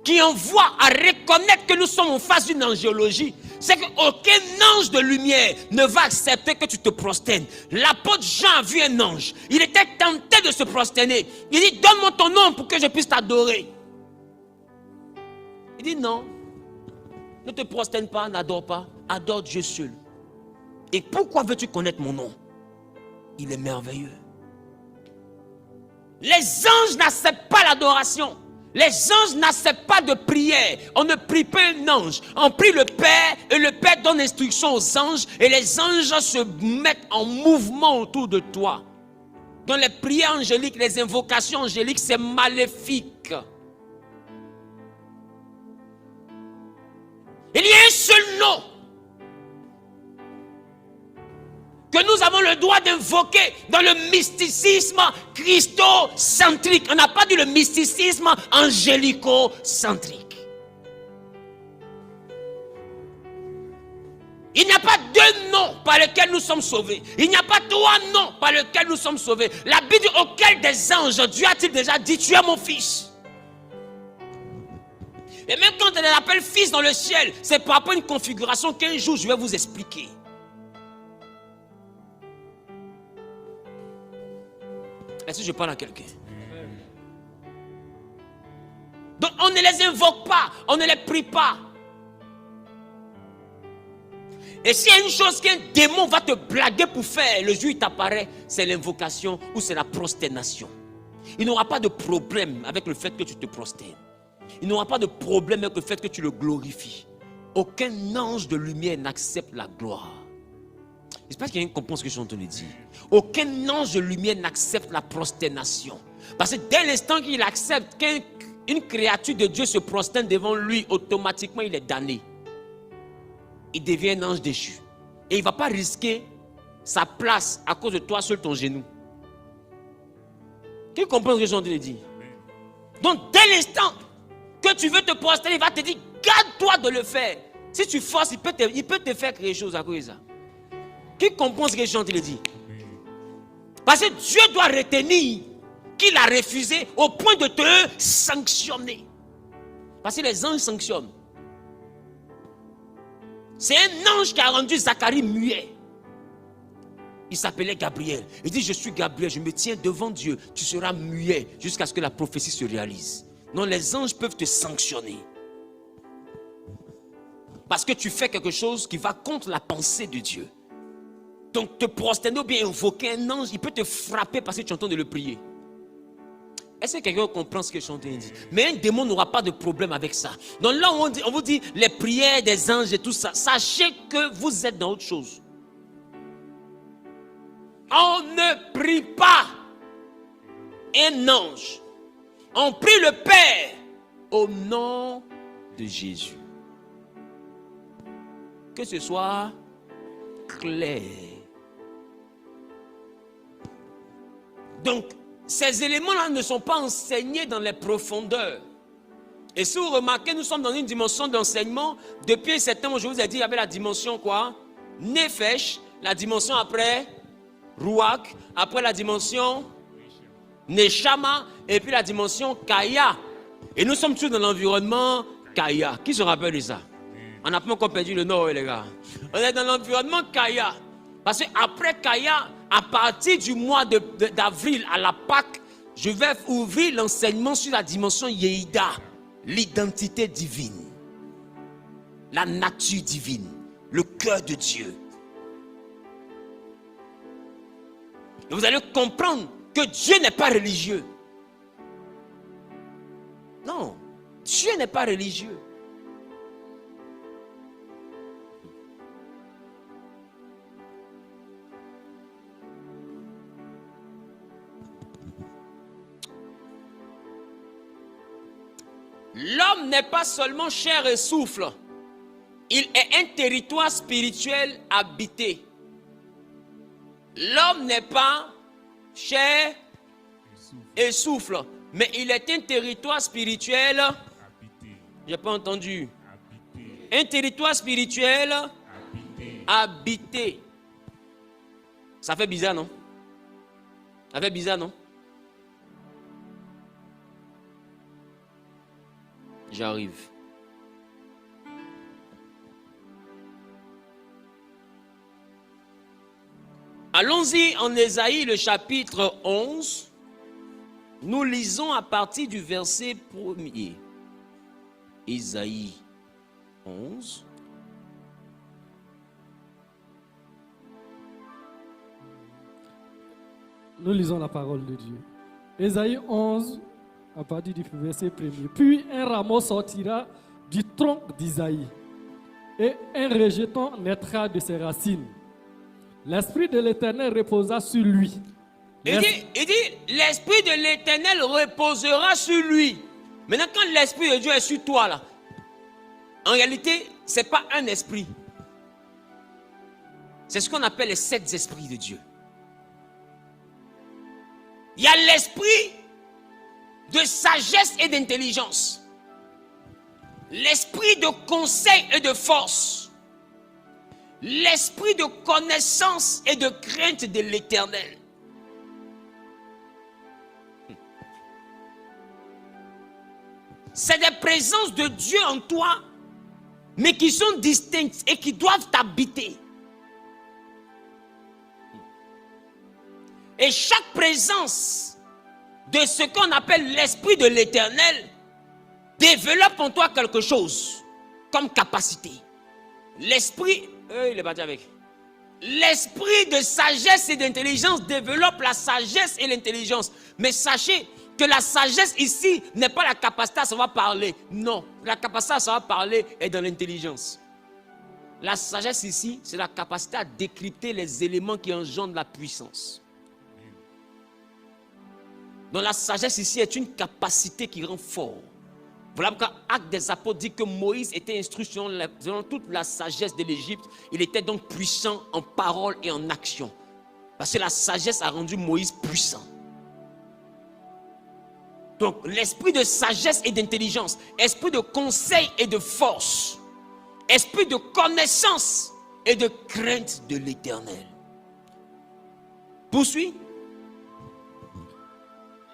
qui envoie à reconnaître que nous sommes en face d'une angéologie, c'est qu'aucun ange de lumière ne va accepter que tu te prosternes. L'apôtre Jean a vu un ange. Il était tenté de se prosterner. Il dit, donne-moi ton nom pour que je puisse t'adorer. Il dit, non. Ne te prosterne pas, n'adore pas. Adore Dieu seul. Et pourquoi veux-tu connaître mon nom? Il est merveilleux. Les anges n'acceptent pas l'adoration. Les anges n'acceptent pas de prière. On ne prie pas un ange. On prie le Père et le Père donne instruction aux anges et les anges se mettent en mouvement autour de toi. Dans les prières angéliques, les invocations angéliques, c'est maléfique. Il y a un seul nom que nous avons le droit d'invoquer dans le mysticisme christocentrique. On n'a pas dit le mysticisme angélico-centrique. Il n'y a pas deux noms par lesquels nous sommes sauvés. Il n'y a pas trois noms par lesquels nous sommes sauvés. La Bible dit auquel des anges, Dieu a-t-il déjà dit, tu es mon fils. Et même quand on l'appelle fils dans le ciel, c'est par rapport à une configuration qu'un jour je vais vous expliquer. Est-ce que je parle à quelqu'un? Donc on ne les invoque pas, on ne les prie pas. Et s'il y a une chose qu'un démon va te blaguer pour faire, le jour où il t'apparaît, c'est l'invocation ou c'est la prosternation. Il n'aura pas de problème avec le fait que tu te prosternes. Il n'aura pas de problème avec le fait que tu le glorifies. Aucun ange de lumière n'accepte la gloire. J'espère qu'il y a une comprend ce que je suis en train de dire. Aucun ange de lumière n'accepte la prosternation. Parce que dès l'instant qu'il accepte qu'une créature de Dieu se prosterne devant lui, automatiquement il est damné. Il devient un ange déchu. Et il ne va pas risquer sa place à cause de toi sur ton genou. Qui comprend ce que je suis en train de dire? Donc dès l'instant que tu veux te prosterner, il va te dire, garde-toi de le faire. Si tu forces, il peut te faire quelque chose à cause de ça. Qui comprend ce que je suis en train de dire? Parce que Dieu doit retenir qu'il a refusé au point de te sanctionner. Parce que les anges sanctionnent. C'est un ange qui a rendu Zacharie muet. Il s'appelait Gabriel. Il dit, je suis Gabriel, je me tiens devant Dieu. Tu seras muet jusqu'à ce que la prophétie se réalise. Non, les anges peuvent te sanctionner. Parce que tu fais quelque chose qui va contre la pensée de Dieu. Donc te prosterner ou bien invoquer un ange, il peut te frapper parce que tu es en train de le prier. Est-ce que quelqu'un comprend ce que je suis en train de dire? Mais un démon n'aura pas de problème avec ça. Donc là, on vous dit les prières des anges et tout ça. Sachez que vous êtes dans autre chose. On ne prie pas un ange. On prie le Père au nom de Jésus. Que ce soit clair. Donc, ces éléments-là ne sont pas enseignés dans les profondeurs. Et si vous remarquez, nous sommes dans une dimension d'enseignement. Depuis un certain moment, je vous ai dit, il y avait la dimension quoi? Nefesh, la dimension après Ruach, après la dimension Neshama, et puis la dimension Kaya. Et nous sommes tous dans l'environnement Kaya. Qui se rappelle de ça? On n'a pas encore perdu le nord, les gars. On est dans l'environnement Kaya. Parce qu'après Kaya, à partir du mois d'avril à la Pâque, je vais ouvrir l'enseignement sur la dimension Yehidah, l'identité divine, la nature divine, le cœur de Dieu. Et vous allez comprendre que Dieu n'est pas religieux. Non, Dieu n'est pas religieux. L'homme n'est pas seulement chair et souffle. Il est un territoire spirituel habité. L'homme n'est pas chair et souffle. Mais il est un territoire spirituel. Habité. Je n'ai pas entendu. Habité. Un territoire spirituel Habité. habité. Ça fait bizarre, non? Ça fait bizarre, non? J'arrive. Allons-y en Ésaïe, le chapitre 11. Nous lisons à partir du verset 1er. Ésaïe 11. Nous lisons la parole de Dieu. Ésaïe 11, à partir du verset 1er. Puis un rameau sortira du tronc d'Isaïe, et un rejeton naîtra de ses racines. L'Esprit de l'Éternel reposa sur lui. Il dit, l'Esprit de l'Éternel reposera sur lui. Maintenant, quand l'Esprit de Dieu est sur toi, là, en réalité, ce n'est pas un esprit. C'est ce qu'on appelle les 7 esprits de Dieu. Il y a l'esprit de sagesse et d'intelligence. L'esprit de conseil et de force. L'esprit de connaissance et de crainte de l'Éternel. C'est des présences de Dieu en toi, mais qui sont distinctes et qui doivent t'habiter. Et chaque présence de ce qu'on appelle l'esprit de l'Éternel développe en toi quelque chose comme capacité. L'esprit, il est parti avec. L'esprit de sagesse et d'intelligence développe la sagesse et l'intelligence. Mais sachez que la sagesse ici n'est pas la capacité à savoir parler. Non, la capacité à savoir parler est dans l'intelligence. La sagesse ici, c'est la capacité à décrypter les éléments qui engendrent la puissance. Donc la sagesse ici est une capacité qui rend fort. Voilà pourquoi Actes des Apôtres dit que Moïse était instruit selon toute la sagesse de l'Égypte. Il était donc puissant en parole et en action. Parce que la sagesse a rendu Moïse puissant. Donc l'esprit de sagesse et d'intelligence, esprit de conseil et de force, esprit de connaissance et de crainte de l'Éternel. Poursuis.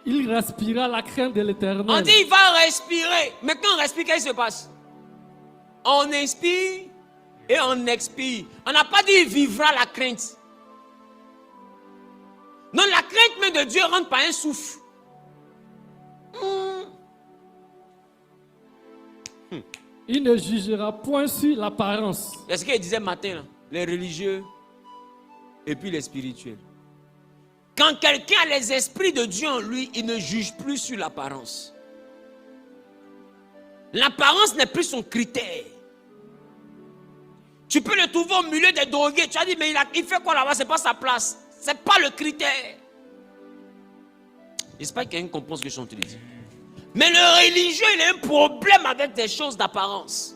Il respira la crainte de l'Éternel. On dit il va respirer. Mais quand on respire, qu'est-ce qui se passe? On inspire et on expire. On n'a pas dit il vivra la crainte. Non, la crainte même de Dieu rentre par un souffle. Il ne jugera point sur l'apparence. C'est ce qu'il disait matin, là. Les religieux et puis les spirituels. Quand quelqu'un a les esprits de Dieu en lui, il ne juge plus sur l'apparence. L'apparence n'est plus son critère. Tu peux le trouver au milieu des drogués. Tu as dit, mais il fait quoi là-bas? Ce n'est pas sa place. Ce n'est pas le critère. J'espère que quelqu'un comprend ce que je suis en train de dire. Mais le religieux, il a un problème avec des choses d'apparence.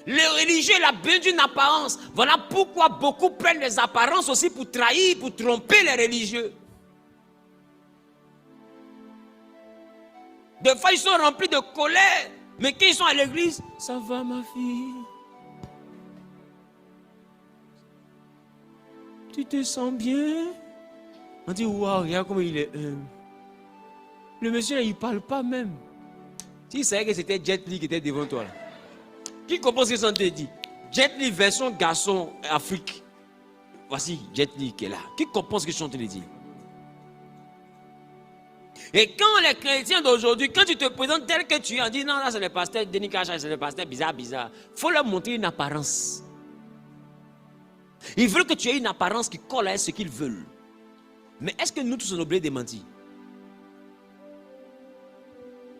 Le religieux, il a besoin d'une apparence. Voilà pourquoi beaucoup prennent les apparences aussi pour trahir, pour tromper les religieux. Des fois, ils sont remplis de colère. Mais quand ils sont à l'église, ça va ma fille. Tu te sens bien? On dit, waouh, regarde comment il est. Le monsieur, il ne parle pas même. Tu savais que c'était Jet Li qui était devant toi là. Qui comprend ce que ça te dit? Jet Li version garçon Afrique. Voici Jet Li qui est là. Qui comprend ce que je suis en train de dire? Et quand les chrétiens d'aujourd'hui, quand tu te présentes tel que tu es, on dit non, là c'est le pasteur Denis Kacha, c'est le pasteur bizarre. Il faut leur montrer une apparence. Ils veulent que tu aies une apparence qui colle à ce qu'ils veulent. Mais est-ce que nous tous sommes obligés de mentir?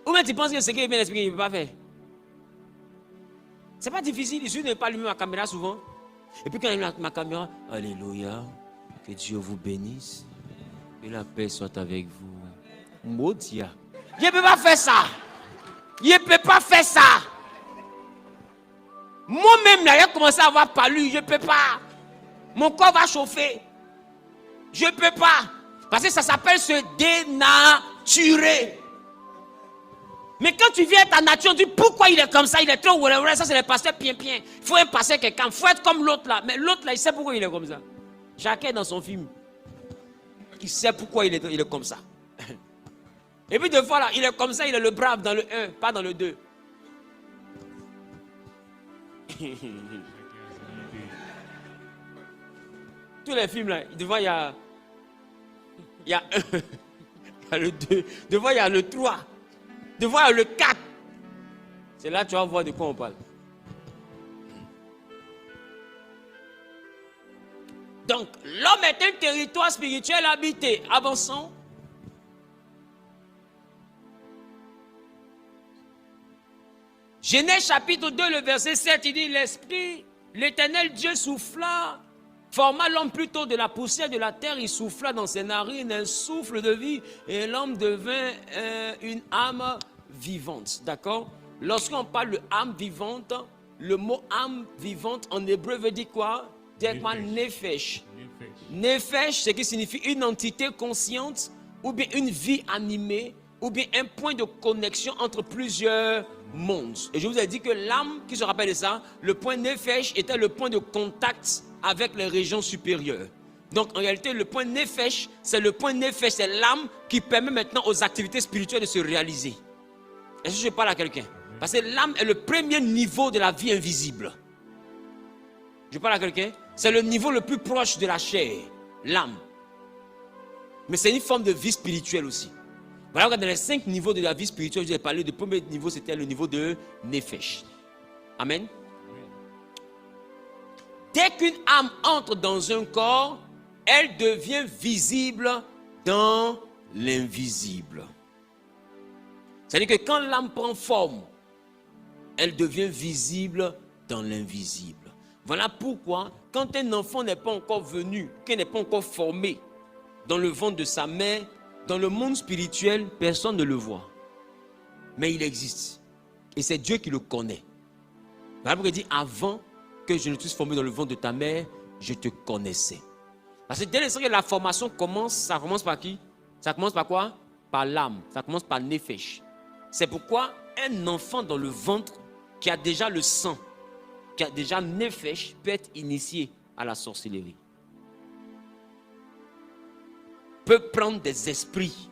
Ou bien tu penses que ce qu'il vient d'expliquer, il ne peut pas faire? C'est pas difficile, il suffit de ne pas allumer ma caméra souvent. Et puis quand il allume ma caméra, alléluia, que Dieu vous bénisse, que la paix soit avec vous. Maudia. Je ne peux pas faire ça. Je ne peux pas faire ça. Moi-même, là, j'ai commencé à avoir palu, je ne peux pas. Mon corps va chauffer. Je ne peux pas. Parce que ça s'appelle se dénaturer. Mais quand tu viens à ta nature, tu dis pourquoi il est comme ça, il est trop ouais, ça c'est le pasteur bien. Il faut un pasteur quelqu'un, il faut être comme l'autre là. Mais l'autre là, il sait pourquoi il est comme ça. Chacun dans son film. Il sait pourquoi il est comme ça. Et puis des fois là, il est comme ça, il est le brave dans le 1, pas dans le 2. Tous les films là, devant il y a 1, il y a le 2, devant il y a le 3, devant il y a le 4. C'est là que tu vas voir de quoi on parle. Donc, l'homme est un territoire spirituel habité. Avançons. Genèse chapitre 2, le verset 7, il dit, l'Esprit, l'Éternel Dieu souffla, forma l'homme plutôt de la poussière de la terre, il souffla dans ses narines un souffle de vie, et l'homme devint une âme vivante. D'accord? Lorsqu'on parle de âme vivante, le mot âme vivante en hébreu veut dire quoi? Directement nefesh. Nefesh, ce qui signifie une entité consciente, ou bien une vie animée, ou bien un point de connexion entre plusieurs mondes. Et je vous ai dit que l'âme, qui se rappelle de ça, le point nefesh était le point de contact avec les régions supérieures. Donc en réalité, le point nefesh, c'est l'âme qui permet maintenant aux activités spirituelles de se réaliser. Est-ce que je parle à quelqu'un? Parce que l'âme est le premier niveau de la vie invisible. Je parle à quelqu'un? C'est le niveau le plus proche de la chair, l'âme. Mais c'est une forme de vie spirituelle aussi. Voilà, dans les 5 niveaux de la vie spirituelle, j'ai parlé du premier niveau, c'était le niveau de Nefesh. Amen. Dès qu'une âme entre dans un corps, elle devient visible dans l'invisible. C'est-à-dire que quand l'âme prend forme, elle devient visible dans l'invisible. Voilà pourquoi, quand un enfant n'est pas encore venu, qu'il n'est pas encore formé dans le ventre de sa mère, dans le monde spirituel, personne ne le voit. Mais il existe. Et c'est Dieu qui le connaît. La Bible dit, avant que je ne sois formé dans le ventre de ta mère, je te connaissais. Parce que dès l'instant que la formation commence, ça commence par qui? Ça commence par quoi? Par l'âme. Ça commence par Nefesh. C'est pourquoi un enfant dans le ventre qui a déjà le sang, qui a déjà Nefesh, peut être initié à la sorcellerie. Peut prendre des esprits.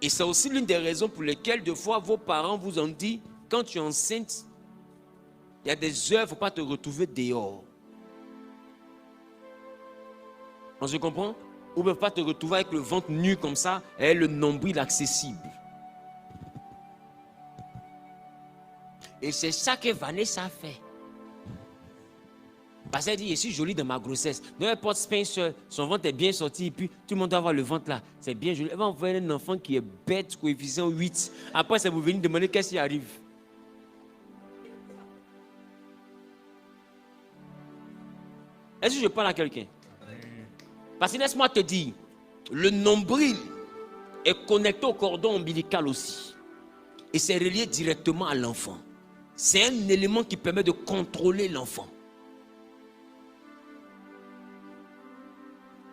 Et c'est aussi l'une des raisons pour lesquelles, des fois, vos parents vous ont dit, quand tu es enceinte, il y a des heures, il ne faut pas te retrouver dehors. On se comprend? Ou ne pas te retrouver avec le ventre nu comme ça, et le nombril accessible. Et c'est ça que Vanessa fait. Parce qu'elle dit, je suis jolie dans ma grossesse. N'importe Spencer, son ventre est bien sorti, et puis tout le monde doit avoir le ventre là. C'est bien joli. Elle va envoyer un enfant qui est bête, coefficient 8. Après, ça vous venez demander qu'est-ce qui arrive. Est-ce que je parle à quelqu'un? Parce que laisse-moi te dire, le nombril est connecté au cordon ombilical aussi. Et c'est relié directement à l'enfant. C'est un élément qui permet de contrôler l'enfant.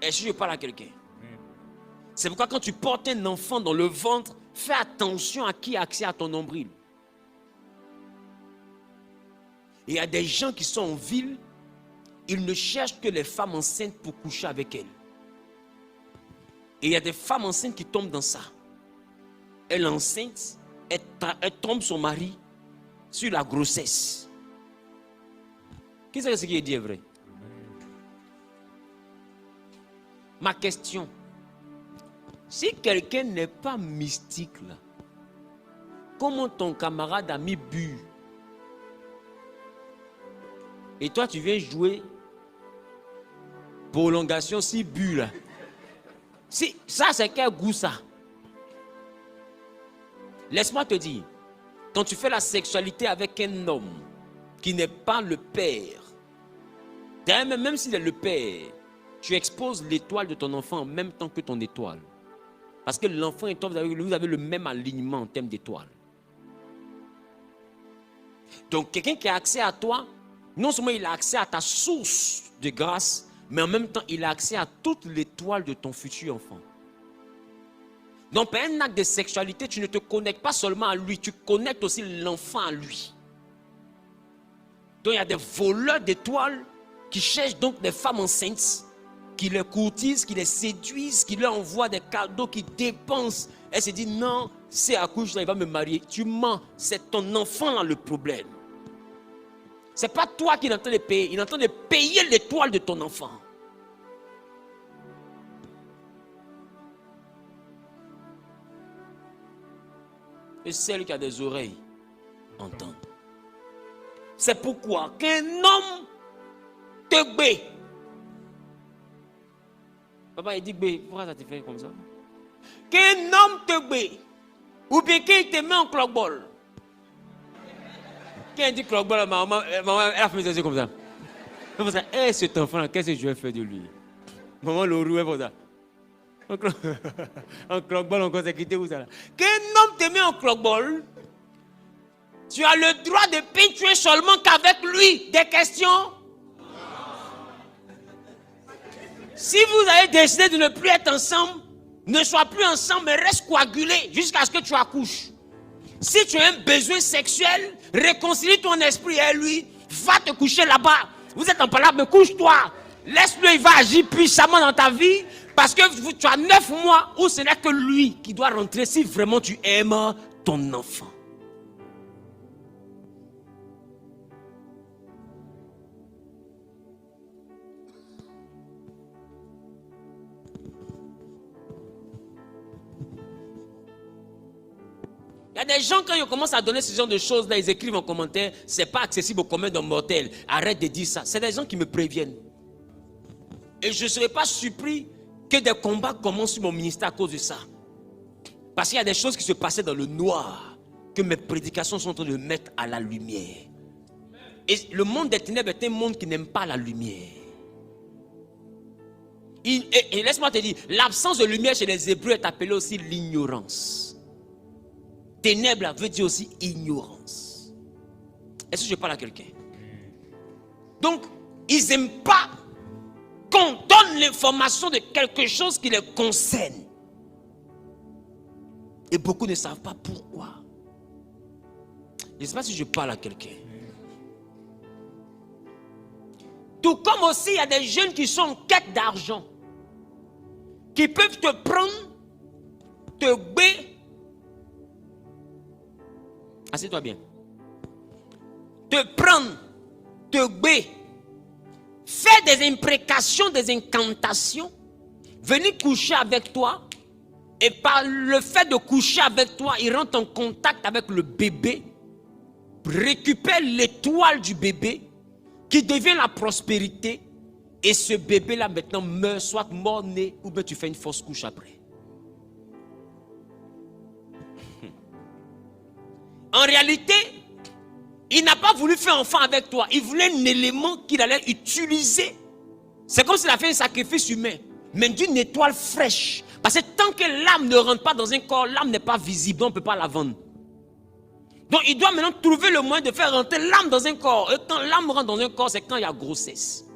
Est-ce que je parle à quelqu'un? C'est pourquoi quand tu portes un enfant dans le ventre, fais attention à qui a accès à ton nombril. Et il y a des gens qui sont en ville, ils ne cherchent que les femmes enceintes pour coucher avec elles. Et il y a des femmes enceintes qui tombent dans ça. Elle est enceinte, elle trompe son mari sur la grossesse. Qui sait ce qui est dit est vrai? Ma question, si quelqu'un n'est pas mystique là, comment ton camarade a mis bu? Et toi tu viens jouer prolongation si bu là. Si, ça c'est quel goût ça? Laisse-moi te dire, quand tu fais la sexualité avec un homme qui n'est pas le père, même s'il est le père, tu exposes l'étoile de ton enfant en même temps que ton étoile. Parce que l'enfant et toi, vous avez le même alignement en termes d'étoile. Donc quelqu'un qui a accès à toi, non seulement il a accès à ta source de grâce, mais en même temps, il a accès à toute l'étoile de ton futur enfant. Donc, par un acte de sexualité, tu ne te connectes pas seulement à lui, tu connectes aussi l'enfant à lui. Donc, il y a des voleurs d'étoiles qui cherchent donc des femmes enceintes, qui les courtisent, qui les séduisent, qui leur envoient des cadeaux, qui dépensent. Elle se dit non, c'est à couche, il va me marier. Tu mens, c'est ton enfant là le problème. Ce n'est pas toi qui est en train de payer, il est en train de payer l'étoile de ton enfant. Et celle qui a des oreilles, entend. C'est pourquoi qu'un homme te bé. Papa, il dit bé, pourquoi ça te fait comme ça? Qu'un homme te bé, ou bien qu'il te met en cloque-ball. Quand il dit cloque-ball, maman, elle a fait ça comme ça. Elle fait ça, hey, cet enfant-là, qu'est-ce que je vais faire de lui? Maman le roue, elle fait ça. En cloque-ball, on s'est quitté où ça là? Qu'un homme te met en cloque-ball, tu as le droit de pénétrer seulement qu'avec lui. Des questions? Si vous avez décidé de ne plus être ensemble, ne sois plus ensemble, mais reste coagulé jusqu'à ce que tu accouches. Si tu as un besoin sexuel, réconcilie ton esprit et lui, va te coucher là-bas. Vous êtes en parlant, mais couche-toi. Laisse-le, il va agir puissamment dans ta vie. Parce que tu as 9 mois où ce n'est que lui qui doit rentrer si vraiment tu aimes ton enfant. Il y a des gens, quand ils commencent à donner ce genre de choses, là, ils écrivent en commentaire, c'est pas accessible au commun d'un mortel. Arrête de dire ça. C'est des gens qui me préviennent. Et je ne serais pas surpris que des combats commencent sur mon ministère à cause de ça. Parce qu'il y a des choses qui se passaient dans le noir, que mes prédications sont en train de mettre à la lumière. Et le monde des ténèbres est un monde qui n'aime pas la lumière. Et laisse-moi te dire, l'absence de lumière chez les Hébreux est appelée aussi l'ignorance. Ténèbres veut dire aussi ignorance. Est-ce que je parle à quelqu'un? Donc, ils n'aiment pas qu'on donne l'information de quelque chose qui les concerne. Et beaucoup ne savent pas pourquoi. Je ne sais pas si je parle à quelqu'un. Tout comme aussi, il y a des jeunes qui sont en quête d'argent, qui peuvent te prendre, te bé. Assieds-toi bien. Te prendre, te bé, faire des imprécations, des incantations, venir coucher avec toi, et par le fait de coucher avec toi, il rentre en contact avec le bébé, récupère l'étoile du bébé, qui devient la prospérité, et ce bébé-là maintenant meurt, soit mort-né, ou bien tu fais une fausse couche après. En réalité, il n'a pas voulu faire enfant avec toi. Il voulait un élément qu'il allait utiliser. C'est comme s'il a fait un sacrifice humain, mais d'une étoile fraîche. Parce que tant que l'âme ne rentre pas dans un corps, l'âme n'est pas visible, on ne peut pas la vendre. Donc il doit maintenant trouver le moyen de faire rentrer l'âme dans un corps. Et quand l'âme rentre dans un corps, c'est quand il y a grossesse.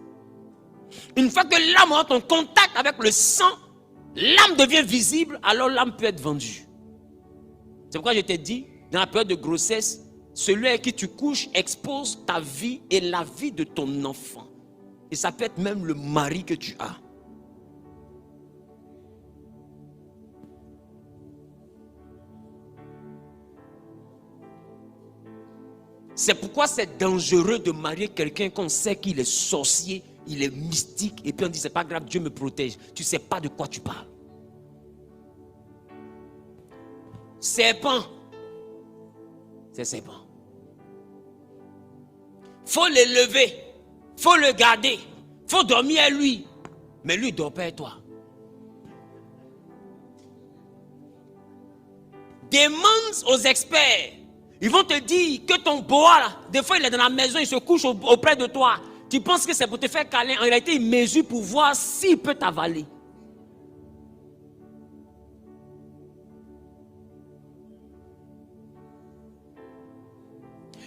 Une fois que l'âme rentre en contact avec le sang, l'âme devient visible, alors l'âme peut être vendue. C'est pourquoi je t'ai dit, dans la période de grossesse, celui avec qui tu couches expose ta vie et la vie de ton enfant. Et ça peut être même le mari que tu as. C'est pourquoi c'est dangereux de marier quelqu'un qu'on sait qu'il est sorcier, il est mystique, et puis on dit c'est pas grave, Dieu me protège. Tu ne sais pas de quoi tu parles. Serpent. C'est serpent. Faut l'élever, faut le garder, faut dormir à lui. Mais lui, il ne dort pas à toi. Demande aux experts. Ils vont te dire que ton boa, là, des fois il est dans la maison, il se couche auprès de toi. Tu penses que c'est pour te faire câlin. En réalité, il mesure pour voir s'il peut t'avaler.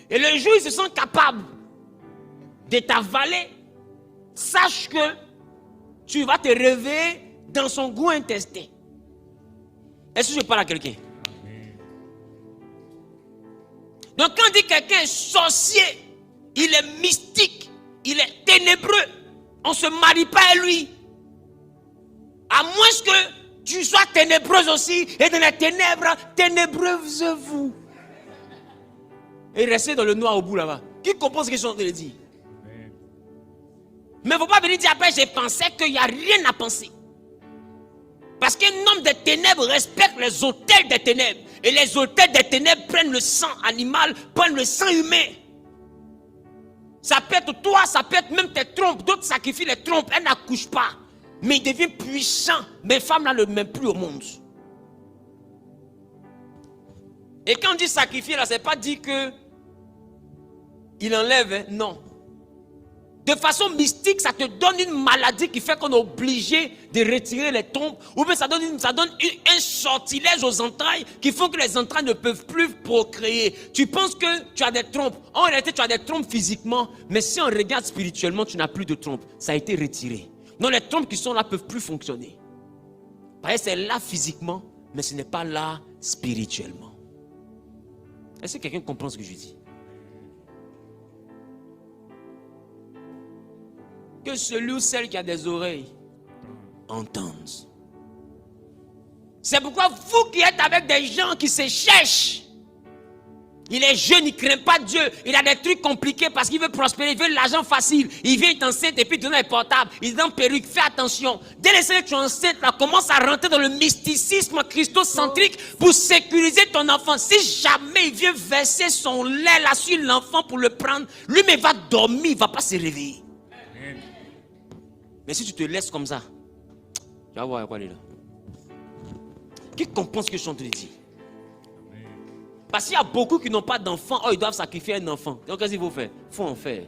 Et le jour où ils se sentent capables de t'avaler, sache que tu vas te réveiller dans son goût intestin. Est-ce que je parle à quelqu'un? Donc quand on dit quelqu'un est sorcier, il est mystique, il est ténébreux, on ne se marie pas à lui. À moins que tu sois ténébreuse aussi, et dans les ténèbres, ténébreuse-vous. Et restez dans le noir au bout là-bas. Qui comprend ce que je suis en train de dire? Mais il ne faut pas venir dire après, j'ai pensé qu'il n'y a rien à penser. Parce qu'un homme des ténèbres respecte les autels des ténèbres. Et les autels des ténèbres prennent le sang animal, prennent le sang humain. Ça peut être toi, ça peut être même tes trompes. D'autres sacrifient les trompes, elles n'accouchent pas. Mais il devient puissant. Mais femmes là ne le mettent plus au monde. Et quand on dit sacrifier là, c'est pas dire que il enlève, hein? Non. De façon mystique, ça te donne une maladie qui fait qu'on est obligé de retirer les trompes. Ou bien ça donne un sortilège aux entrailles qui font que les entrailles ne peuvent plus procréer. Tu penses que tu as des trompes. En réalité, tu as des trompes physiquement. Mais si on regarde spirituellement, tu n'as plus de trompes. Ça a été retiré. Donc les trompes qui sont là ne peuvent plus fonctionner. Parce que c'est là physiquement, mais ce n'est pas là spirituellement. Est-ce que quelqu'un comprend ce que je dis? Que celui ou celle qui a des oreilles entende. C'est pourquoi vous qui êtes avec des gens qui se cherchent, il est jeune, il ne craint pas Dieu, il a des trucs compliqués parce qu'il veut prospérer, il veut l'argent facile, il vient être enceinte et puis il donne les portables, il est dans perruque, fais attention. Dès l'instant que tu es enceinte, là, commence à rentrer dans le mysticisme christocentrique pour sécuriser ton enfant. Si jamais il vient verser son lait là sur l'enfant pour le prendre, lui-même va dormir, il ne va pas se réveiller. Mais si tu te laisses comme ça, tu vas voir à quoi il est là. Qui comprend ce que je suis en train de dire? Parce qu'il y a beaucoup qui n'ont pas d'enfants, oh, ils doivent sacrifier un enfant. Donc qu'est-ce qu'il faut faire? Il faut en faire.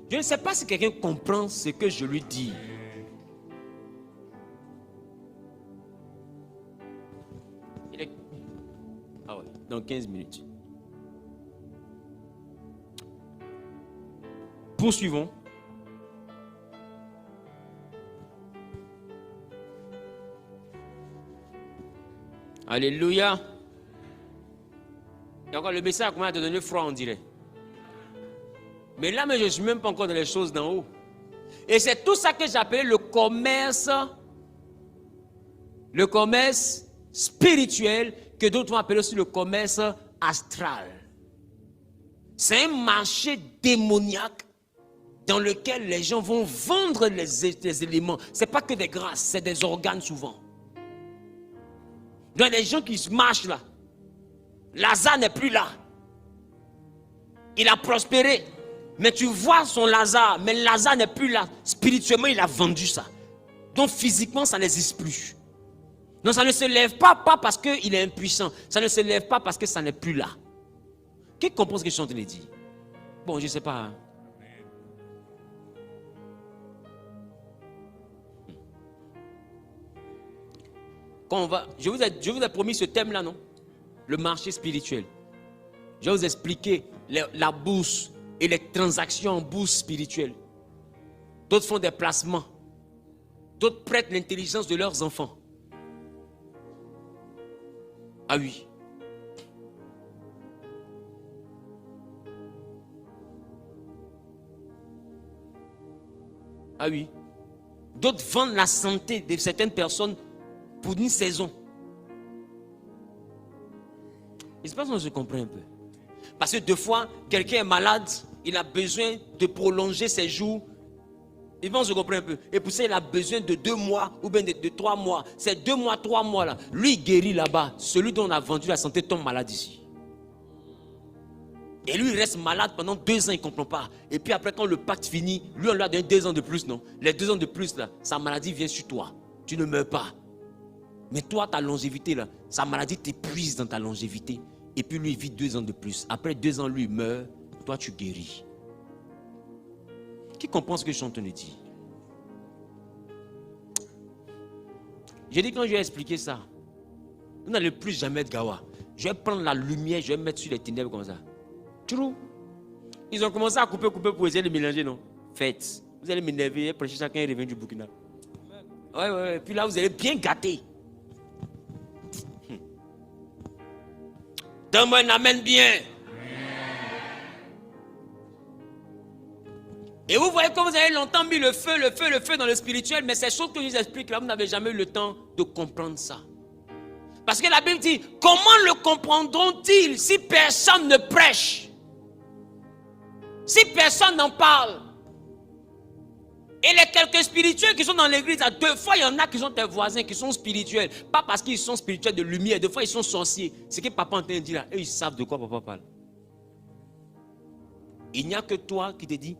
Je ne sais pas si quelqu'un comprend ce que je lui dis. Ah ouais, dans 15 minutes. Poursuivons. Alléluia. Et encore le message commence à te donner froid, on dirait. Mais là, je ne suis même pas encore dans les choses d'en haut. Et c'est tout ça que j'appelais le commerce spirituel, que d'autres vont appeler aussi le commerce astral. C'est un marché démoniaque dans lequel les gens vont vendre les éléments. Ce n'est pas que des grâces, c'est des organes souvent. Il y a des gens qui marchent là. Lazare n'est plus là. Il a prospéré. Mais tu vois son Lazare, mais Lazare n'est plus là. Spirituellement, il a vendu ça. Donc physiquement, ça n'existe plus. Donc ça ne se lève pas parce qu'il est impuissant. Ça ne se lève pas parce que ça n'est plus là. Qui comprend ce que je suis en train de dire? Bon, je ne sais pas. Hein. Je vous ai promis ce thème-là, non? Le marché spirituel. Je vais vous expliquer la bourse et les transactions en bourse spirituelle. D'autres font des placements. D'autres prêtent l'intelligence de leurs enfants. Ah oui. Ah oui. D'autres vendent la santé de certaines personnes pour une saison. Je ne sais pas si on se comprend un peu. Parce que deux fois, quelqu'un est malade, il a besoin de prolonger ses jours. Il va se comprendre un peu. Et pour ça, il a besoin de 2 mois ou bien de 3 mois. Ces 2 mois, 3 mois là, lui il guérit là-bas. Celui dont on a vendu la santé tombe malade ici. Et lui il reste malade pendant 2 ans, il ne comprend pas. Et puis après, quand le pacte finit, lui on lui a donné 2 ans de plus, non? Les 2 ans de plus là, sa maladie vient sur toi. Tu ne meurs pas. Mais toi, ta longévité là, sa maladie t'épuise dans ta longévité. Et puis lui, il vit 2 ans de plus. Après 2 ans, lui, il meurt. Toi, tu guéris. Qui comprend ce que je suis en train de dire? J'ai dit quand je vais expliquer ça, vous n'allez plus jamais être gawa. Je vais prendre la lumière, je vais mettre sur les ténèbres comme ça. Trou. Ils ont commencé à couper pour essayer de mélanger, non? Faites. Vous allez m'énerver, prêcher, chacun est revenu du Burkina. Ouais. Puis là, vous allez bien gâter. Donne-moi un amen bien. Et vous voyez comme vous avez longtemps mis le feu dans le spirituel, mais c'est chose que je vous explique là, vous n'avez jamais eu le temps de comprendre ça. Parce que la Bible dit, comment le comprendront-ils si personne ne prêche? Si personne n'en parle? Et les quelques spirituels qui sont dans l'église, deux fois il y en a qui sont tes voisins, qui sont spirituels. Pas parce qu'ils sont spirituels de lumière, deux fois ils sont sorciers. Ce que papa est en train de dire là, eux ils savent de quoi papa parle. Il n'y a que toi qui te dis.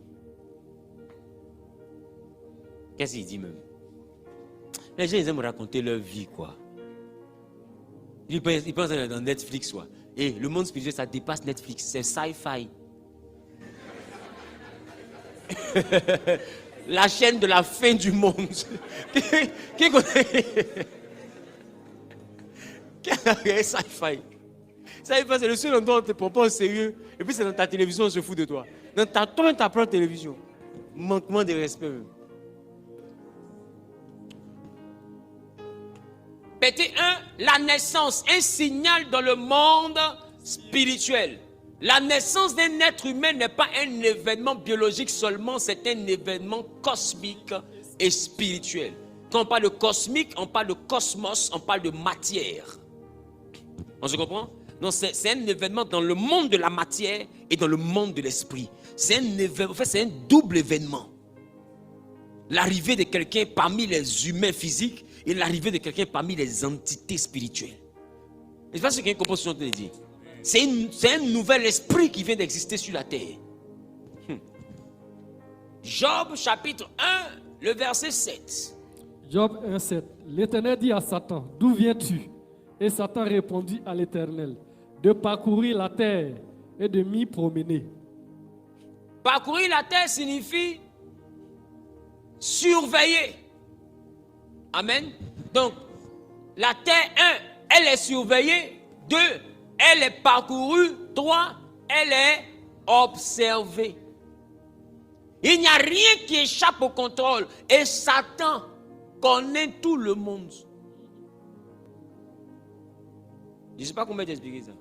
Qu'est-ce qu'il dit même? Les gens ils aiment raconter leur vie quoi. Ils pensent dans Netflix quoi. Et le monde spirituel ça dépasse Netflix, c'est sci-fi. La chaîne de la fin du monde. Qui connaît? Qui a regardé sci-fi? Sci-fi c'est le seul endroit où on te prend pas au sérieux. Et puis c'est dans ta télévision on se fout de toi. Dans ta propre télévision. Manquement de respect même. Petit 1, la naissance, un signal dans le monde spirituel. La naissance d'un être humain n'est pas un événement biologique seulement, c'est un événement cosmique et spirituel. Quand on parle de cosmique, on parle de cosmos, on parle de matière. On se comprend? Non, c'est un événement dans le monde de la matière et dans le monde de l'esprit. C'est un événement, en fait, c'est un double événement. L'arrivée de quelqu'un parmi les humains physiques et l'arrivée de quelqu'un parmi les entités spirituelles. Je ne sais pas ce qu'il y a une composition de dire. C'est un nouvel esprit qui vient d'exister sur la terre. Job chapitre 1, le verset 7. Job 1, 7. L'Éternel dit à Satan, d'où viens-tu? Et Satan répondit à l'Éternel, de parcourir la terre et de m'y promener. Parcourir la terre signifie surveiller. Amen. Donc, la terre, 1, elle est surveillée. 2, elle est parcourue. 3, elle est observée. Il n'y a rien qui échappe au contrôle. Et Satan connaît tout le monde. Je ne sais pas comment t'expliquer ça.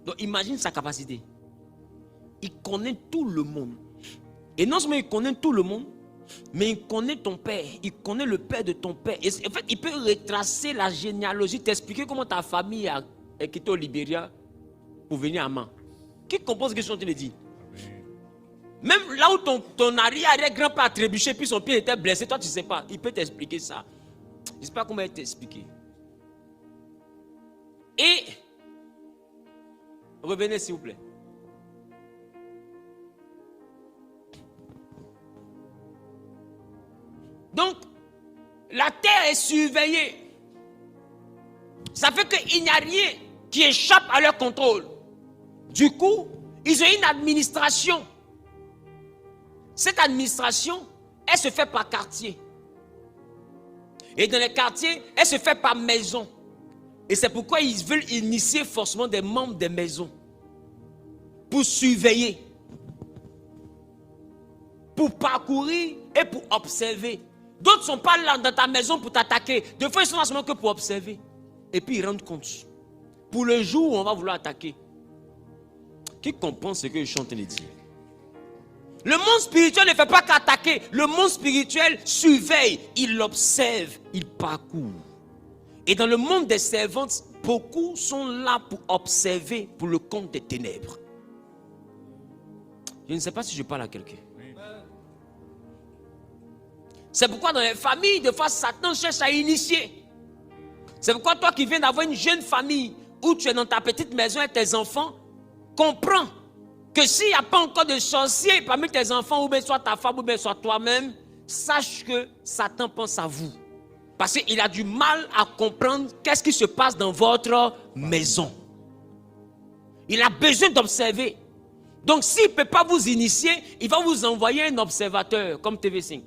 Donc, imagine sa capacité. Il connaît tout le monde. Et non seulement il connaît tout le monde, mais il connaît ton père, il connaît le père de ton père. Et en fait, il peut retracer la généalogie, t'expliquer comment ta famille a quitté au Libéria pour venir à Man. Qui comprend ce que je suis en train de dire? Même là où ton arrière-grand-père a trébuché, puis son pied était blessé, toi tu ne sais pas. Il peut t'expliquer ça. Je ne sais pas comment il t'expliquer. Et, revenez s'il vous plaît. Donc, la terre est surveillée. Ça fait qu'il n'y a rien qui échappe à leur contrôle. Du coup, ils ont une administration. Cette administration, elle se fait par quartier. Et dans les quartiers, elle se fait par maison. Et c'est pourquoi ils veulent initier forcément des membres des maisons. Pour surveiller. Pour parcourir et pour observer. D'autres ne sont pas là dans ta maison pour t'attaquer. Des fois, ils sont là seulement que pour observer. Et puis, ils rendent compte. Pour le jour où on va vouloir attaquer. Qui comprend ce que je suis en train de dire? Le monde spirituel ne fait pas qu'attaquer. Le monde spirituel surveille. Il observe. Il parcourt. Et dans le monde des servantes, beaucoup sont là pour observer pour le compte des ténèbres. Je ne sais pas si je parle à quelqu'un. C'est pourquoi dans les familles, des fois, Satan cherche à initier. C'est pourquoi toi qui viens d'avoir une jeune famille, où tu es dans ta petite maison avec tes enfants, comprends que s'il n'y a pas encore de sorcier parmi tes enfants, ou bien soit ta femme, ou bien soit toi-même, sache que Satan pense à vous. Parce qu'il a du mal à comprendre qu'est-ce qui se passe dans votre maison. Il a besoin d'observer. Donc s'il ne peut pas vous initier, il va vous envoyer un observateur comme TV5.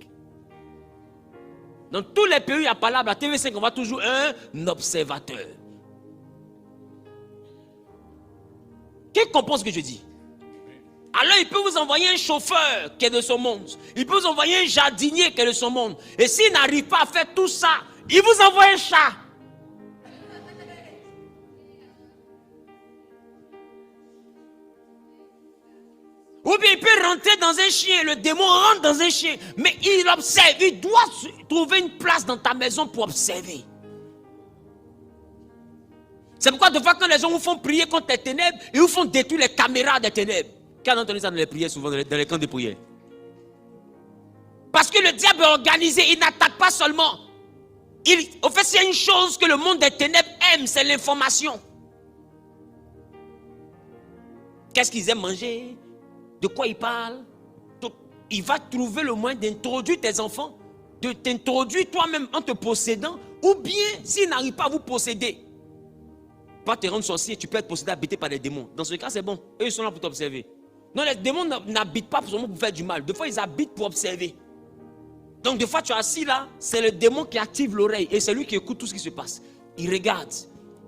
Dans tous les pays où il y a parlable, à TV5, on voit toujours un observateur. Qui comprend ce que je dis? Alors il peut vous envoyer un chauffeur qui est de ce monde. Il peut vous envoyer un jardinier qui est de ce monde. Et s'il n'arrive pas à faire tout ça, il vous envoie un chat. Ou bien il peut rentrer dans un chien. Le démon rentre dans un chien. Mais il observe. Il doit trouver une place dans ta maison pour observer. C'est pourquoi des fois quand les gens vous font prier contre les ténèbres, ils vous font détruire les caméras des ténèbres. Quand on entend ça dans les prières, souvent dans les camps de prière. Parce que le diable est organisé, il n'attaque pas seulement. En fait, s'il y a une chose que le monde des ténèbres aime, c'est l'information. Qu'est-ce qu'ils aiment manger? De quoi ils parlent? Il va trouver le moyen d'introduire tes enfants, de t'introduire toi-même en te possédant, ou bien s'il n'arrive pas à vous posséder, pas te rendre sorcier, tu peux être possédé, habité par des démons. Dans ce cas, c'est bon. Eux, ils sont là pour t'observer. Non, les démons n'habitent pas seulement pour faire du mal. Des fois, ils habitent pour observer. Donc, des fois, tu es assis là, c'est le démon qui active l'oreille et c'est lui qui écoute tout ce qui se passe. Il regarde.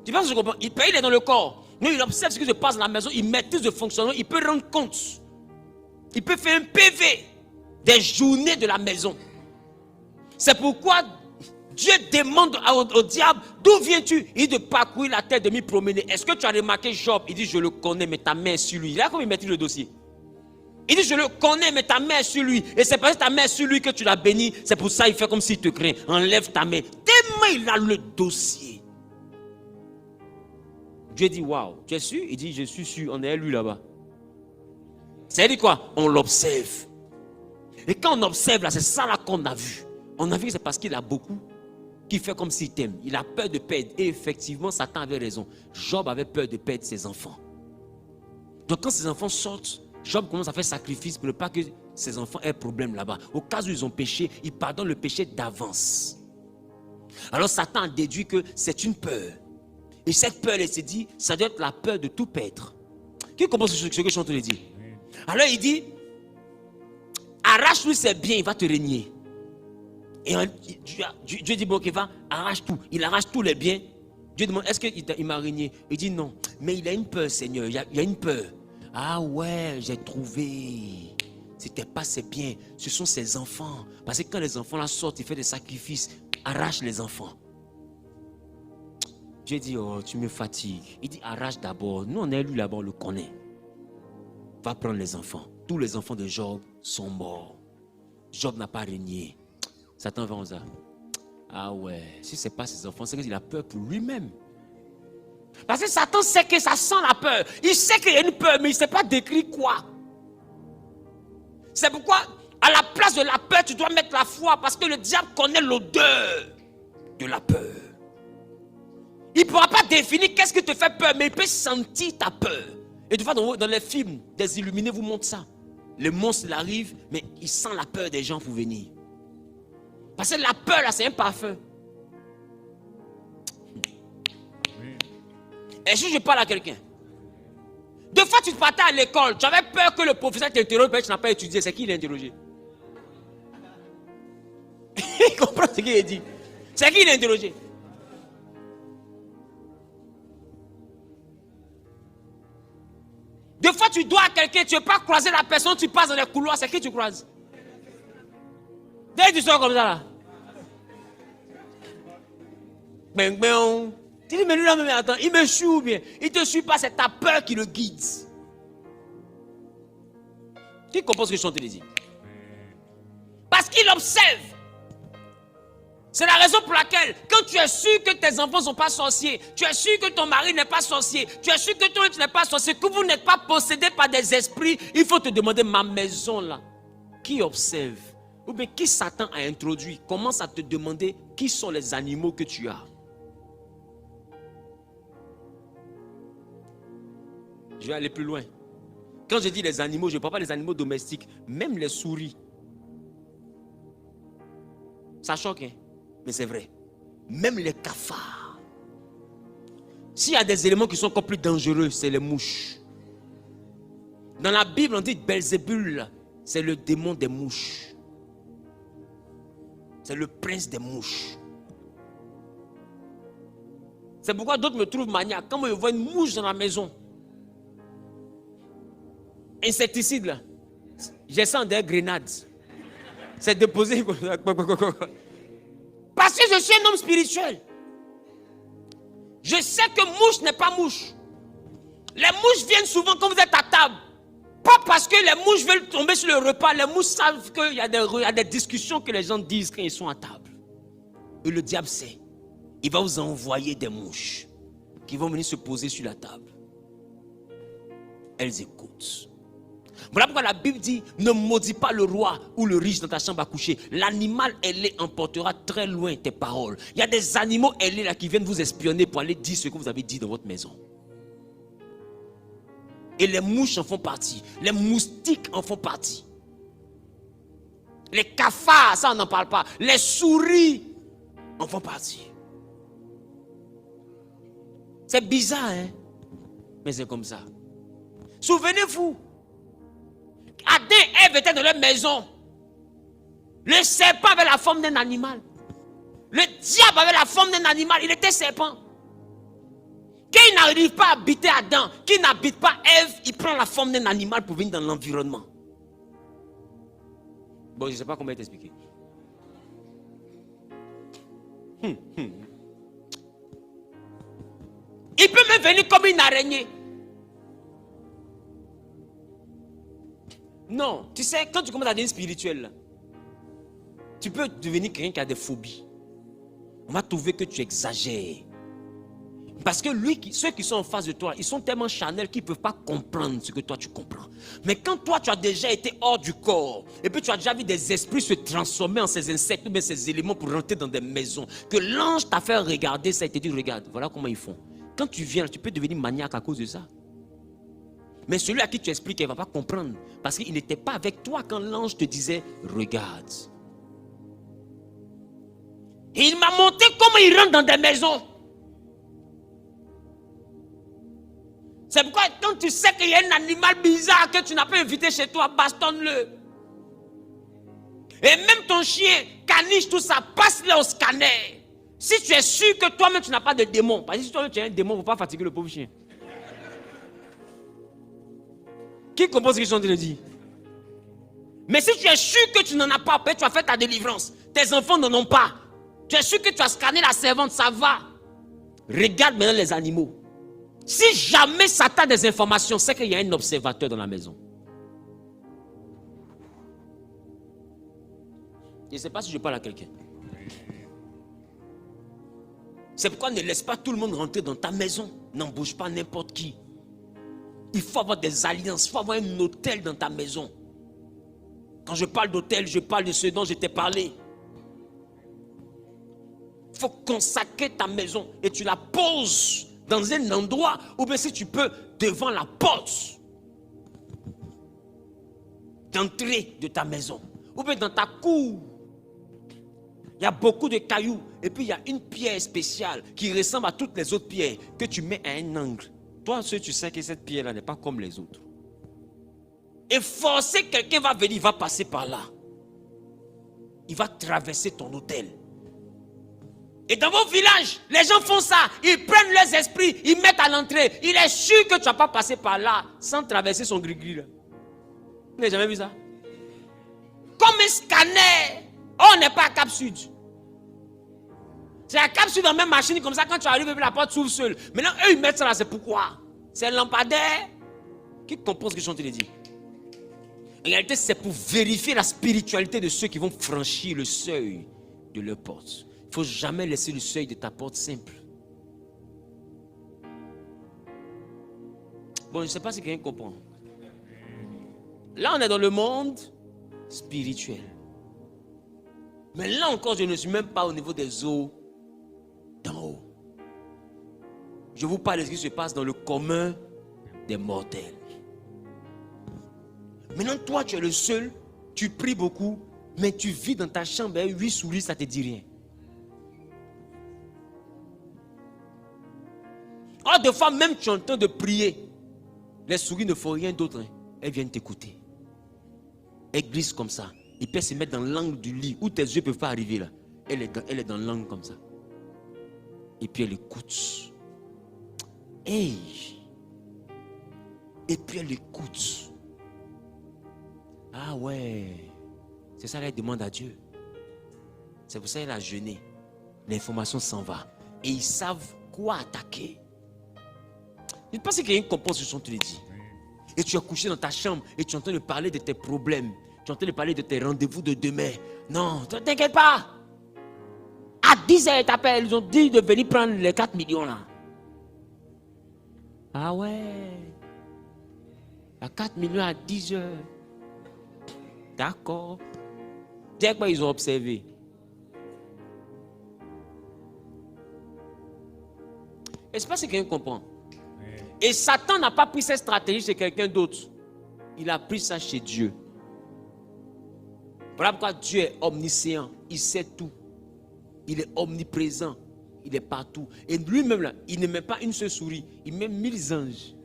Tu penses que je comprends? Il est dans le corps. Non, il observe ce qui se passe dans la maison, il maîtrise le fonctionnement, il peut rendre compte. Il peut faire un PV des journées de la maison. C'est pourquoi Dieu demande au diable, d'où viens-tu? Il dit de parcourir la terre, de m'y promener. Est-ce que tu as remarqué Job? Il dit, je le connais, mais ta main est sur lui. Là, comment il maîtrise le dossier? Il dit, je le connais, mais ta main est sur lui. Et c'est parce que ta main est sur lui que tu l'as béni. C'est pour ça qu'il fait comme s'il te craint. Enlève ta main. Tellement il a le dossier. Dieu dit, waouh, tu es sûr? Il dit, je suis sûr, on est lui là-bas. C'est-à-dire quoi? On l'observe. Et quand on observe là, c'est ça là qu'on a vu. On a vu que c'est parce qu'il a beaucoup, qu'il fait comme s'il t'aime. Il a peur de perdre. Et effectivement, Satan avait raison. Job avait peur de perdre ses enfants. Donc quand ses enfants sortent, Job commence à faire sacrifice pour ne pas que ses enfants aient problème là-bas. Au cas où ils ont péché, il pardonne le péché d'avance. Alors Satan a déduit que c'est une peur. Et cette peur, elle s'est dit, ça doit être la peur de tout perdre. Qui comprend ce que je suis en train de dire? Alors il dit, arrache-lui ses biens, il va te régner. Et Dieu dit, bon, ok, va, arrache tout. Il arrache tous les biens. Dieu demande, est-ce qu'il m'a régné? Il dit non, mais il a une peur, Seigneur, il y a une peur. Ah ouais, j'ai trouvé. C'était pas ses biens, ce sont ses enfants. Parce que quand les enfants là sortent, il fait des sacrifices. Arrache les enfants. Dieu dit, oh, tu me fatigues. Il dit, arrache d'abord. Nous, on est lui là-bas, on le connaît. Va prendre les enfants. Tous les enfants de Job sont morts. Job n'a pas régné. Satan va en ça. Ah ouais, si ce n'est pas ses enfants, c'est qu'il a peur pour lui-même. Parce que Satan sait que ça sent la peur. Il sait qu'il y a une peur, mais il ne sait pas décrire quoi. C'est pourquoi, à la place de la peur, tu dois mettre la foi. Parce que le diable connaît l'odeur de la peur. Il ne pourra pas définir qu'est-ce qui te fait peur, mais il peut sentir ta peur. Et des fois, dans les films, des illuminés vous montrent ça. Le monstre, il arrive, mais il sent la peur des gens pour venir. Parce que la peur, là, c'est un parfum. Et si je parle à quelqu'un, deux fois tu partais à l'école, tu avais peur que le professeur t'interroge, mais tu n'as pas étudié. C'est qui il a interrogé? Il comprend ce qu'il a dit. C'est qui il a interrogé? Deux fois tu dois à quelqu'un, tu ne veux pas croiser la personne, tu passes dans les couloirs, c'est qui tu croises? Dès que tu sors comme ça là. Ben, ben, tu dis, mais lui là, mais attends, il me suit ou bien? Il ne te suit pas, c'est ta peur qui le guide. Tu comprends ce que je suis en train de dire? Parce qu'il observe. C'est la raison pour laquelle, quand tu es sûr que tes enfants ne sont pas sorciers, tu es sûr que ton mari n'est pas sorcier, tu es sûr que toi tu n'es pas sorcier, que vous n'êtes pas possédé par des esprits, il faut te demander, ma maison là, qui observe? Ou bien qui Satan a introduit? Commence à te demander qui sont les animaux que tu as. Je vais aller plus loin. Quand je dis les animaux, je ne parle pas des animaux domestiques, même les souris. Ça choque, hein? Mais c'est vrai. Même les cafards. S'il y a des éléments qui sont encore plus dangereux, c'est les mouches. Dans la Bible, on dit Belzébul, c'est le démon des mouches. C'est le prince des mouches. C'est pourquoi d'autres me trouvent maniaque. Quand je vois une mouche dans la maison, insecticide là. J'ai ça des grenades. C'est déposé. Parce que je suis un homme spirituel. Je sais que mouche n'est pas mouche. Les mouches viennent souvent quand vous êtes à table. Pas parce que les mouches veulent tomber sur le repas. Les mouches savent qu'il y a des discussions que les gens disent quand ils sont à table. Et le diable sait. Il va vous envoyer des mouches qui vont venir se poser sur la table. Elles écoutent. Voilà pourquoi la Bible dit, ne maudis pas le roi ou le riche dans ta chambre à coucher. L'animal ailé emportera très loin tes paroles. Il y a des animaux ailés là qui viennent vous espionner pour aller dire ce que vous avez dit dans votre maison. Et les mouches en font partie. Les moustiques en font partie. Les cafards, ça on n'en parle pas. Les souris en font partie. C'est bizarre, hein? Mais c'est comme ça. Souvenez-vous, Adam et Ève étaient dans leur maison. Le serpent avait la forme d'un animal. Le diable avait la forme d'un animal. Il était serpent. Quand il n'arrive pas à habiter Adam, qu'il n'habite pas Ève, il prend la forme d'un animal pour venir dans l'environnement. Bon, je ne sais pas comment t'expliquer. Il peut même venir comme une araignée. Non, tu sais, quand tu commences à devenir spirituel, là, tu peux devenir quelqu'un qui a des phobies. On va trouver que tu exagères. Parce que ceux qui sont en face de toi, ils sont tellement charnels qu'ils ne peuvent pas comprendre ce que toi tu comprends. Mais quand toi tu as déjà été hors du corps, et puis tu as déjà vu des esprits se transformer en ces insectes ou bien ces éléments pour rentrer dans des maisons, que l'ange t'a fait regarder ça et t'a dit regarde, voilà comment ils font. Quand tu viens, tu peux devenir maniaque à cause de ça. Mais celui à qui tu expliques, il ne va pas comprendre. Parce qu'il n'était pas avec toi quand l'ange te disait regarde. Et il m'a montré comment il rentre dans des maisons. C'est pourquoi quand tu sais qu'il y a un animal bizarre que tu n'as pas invité chez toi, bastonne-le. Et même ton chien, caniche, tout ça, passe-le au scanner. Si tu es sûr que toi-même tu n'as pas de démon, parce que si toi-même tu as un démon, il ne faut pas fatiguer le pauvre chien. Qui comprend ce que je suis en train de dire? Mais si tu es sûr que tu n'en as pas, tu as fait ta délivrance, tes enfants n'en ont pas, tu es sûr que tu as scanné la servante, ça va. Regarde maintenant les animaux. Si jamais Satan a des informations, c'est qu'il y a un observateur dans la maison. Je ne sais pas si je parle à quelqu'un. C'est pourquoi ne laisse pas tout le monde rentrer dans ta maison. N'embauche pas n'importe qui. Il faut avoir des alliances, il faut avoir un hôtel dans ta maison. Quand je parle d'hôtel, je parle de ce dont je t'ai parlé. Il faut consacrer ta maison et tu la poses dans un endroit où bien si tu peux, devant la porte d'entrée de ta maison, ou bien dans ta cour. Il y a beaucoup de cailloux et puis il y a une pierre spéciale qui ressemble à toutes les autres pierres que tu mets à un angle. Toi, tu sais que cette pierre-là n'est pas comme les autres. Et forcer quelqu'un va venir, il va passer par là. Il va traverser ton hôtel. Et dans vos villages, les gens font ça. Ils prennent leurs esprits, ils mettent à l'entrée. Il est sûr que tu n'as pas passé par là sans traverser son gris-gris. Vous n'avez jamais vu ça? Comme un scanner. On n'est pas à Cap Sud. C'est à Cap Sud dans la même machine comme ça. Quand tu arrives, la porte s'ouvre seule. Maintenant, eux, ils mettent ça là. C'est pourquoi? C'est un lampadaire. Qui comprend ce que je suis en train de dire? En réalité, c'est pour vérifier la spiritualité de ceux qui vont franchir le seuil de leur porte. Il ne faut jamais laisser le seuil de ta porte simple. Bon, je ne sais pas si quelqu'un comprend. Là, on est dans le monde spirituel. Mais là encore, je ne suis même pas au niveau des eaux d'en haut. Je vous parle de ce qui se passe dans le commun des mortels. Maintenant, toi, tu es le seul, tu pries beaucoup, mais tu vis dans ta chambre, 8 souris, ça ne te dit rien. Or, des fois, même tu es en train de prier, les souris ne font rien d'autre. Elles viennent t'écouter. Elles glissent comme ça. Ils peuvent se mettre dans l'angle du lit où tes yeux ne peuvent pas arriver là. Elle est dans l'angle comme ça. Et puis elle écoute. Hey. Et puis elle écoute. Ah ouais. C'est ça la demande à Dieu. C'est pour ça qu'il a jeûné. L'information s'en va. Et ils savent quoi attaquer. Je ne pense pas qu'il y a une comprend ce que tu dit. Et tu es couché dans ta chambre et tu es en train de parler de tes problèmes. Tu es en train de parler de tes rendez-vous de demain. Non, ne t'inquiète pas. À 10h, ils t'appellent. Ils ont dit de venir prendre les 4 millions là. Ah ouais. À 4 millions à 10h. D'accord. Dès qu'ils ont observé. Et c'est pas ce que quelqu'un comprend. Et Satan n'a pas pris cette stratégie chez quelqu'un d'autre. Il a pris ça chez Dieu. Voilà pourquoi Dieu est omniscient. Il sait tout. Il est omniprésent. Il est partout. Et lui-même, là, il ne met pas une seule souris. Il met 1000 anges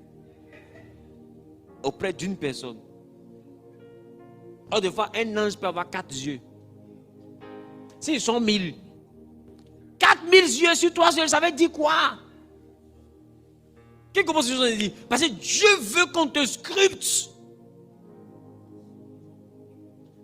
auprès d'une personne. Or, des fois, un ange peut avoir 4 yeux. S'ils sont 1000, 4000 yeux sur toi, ça veut dire quoi? Qu'est-ce que vous dit? Parce que Dieu veut qu'on te scripte.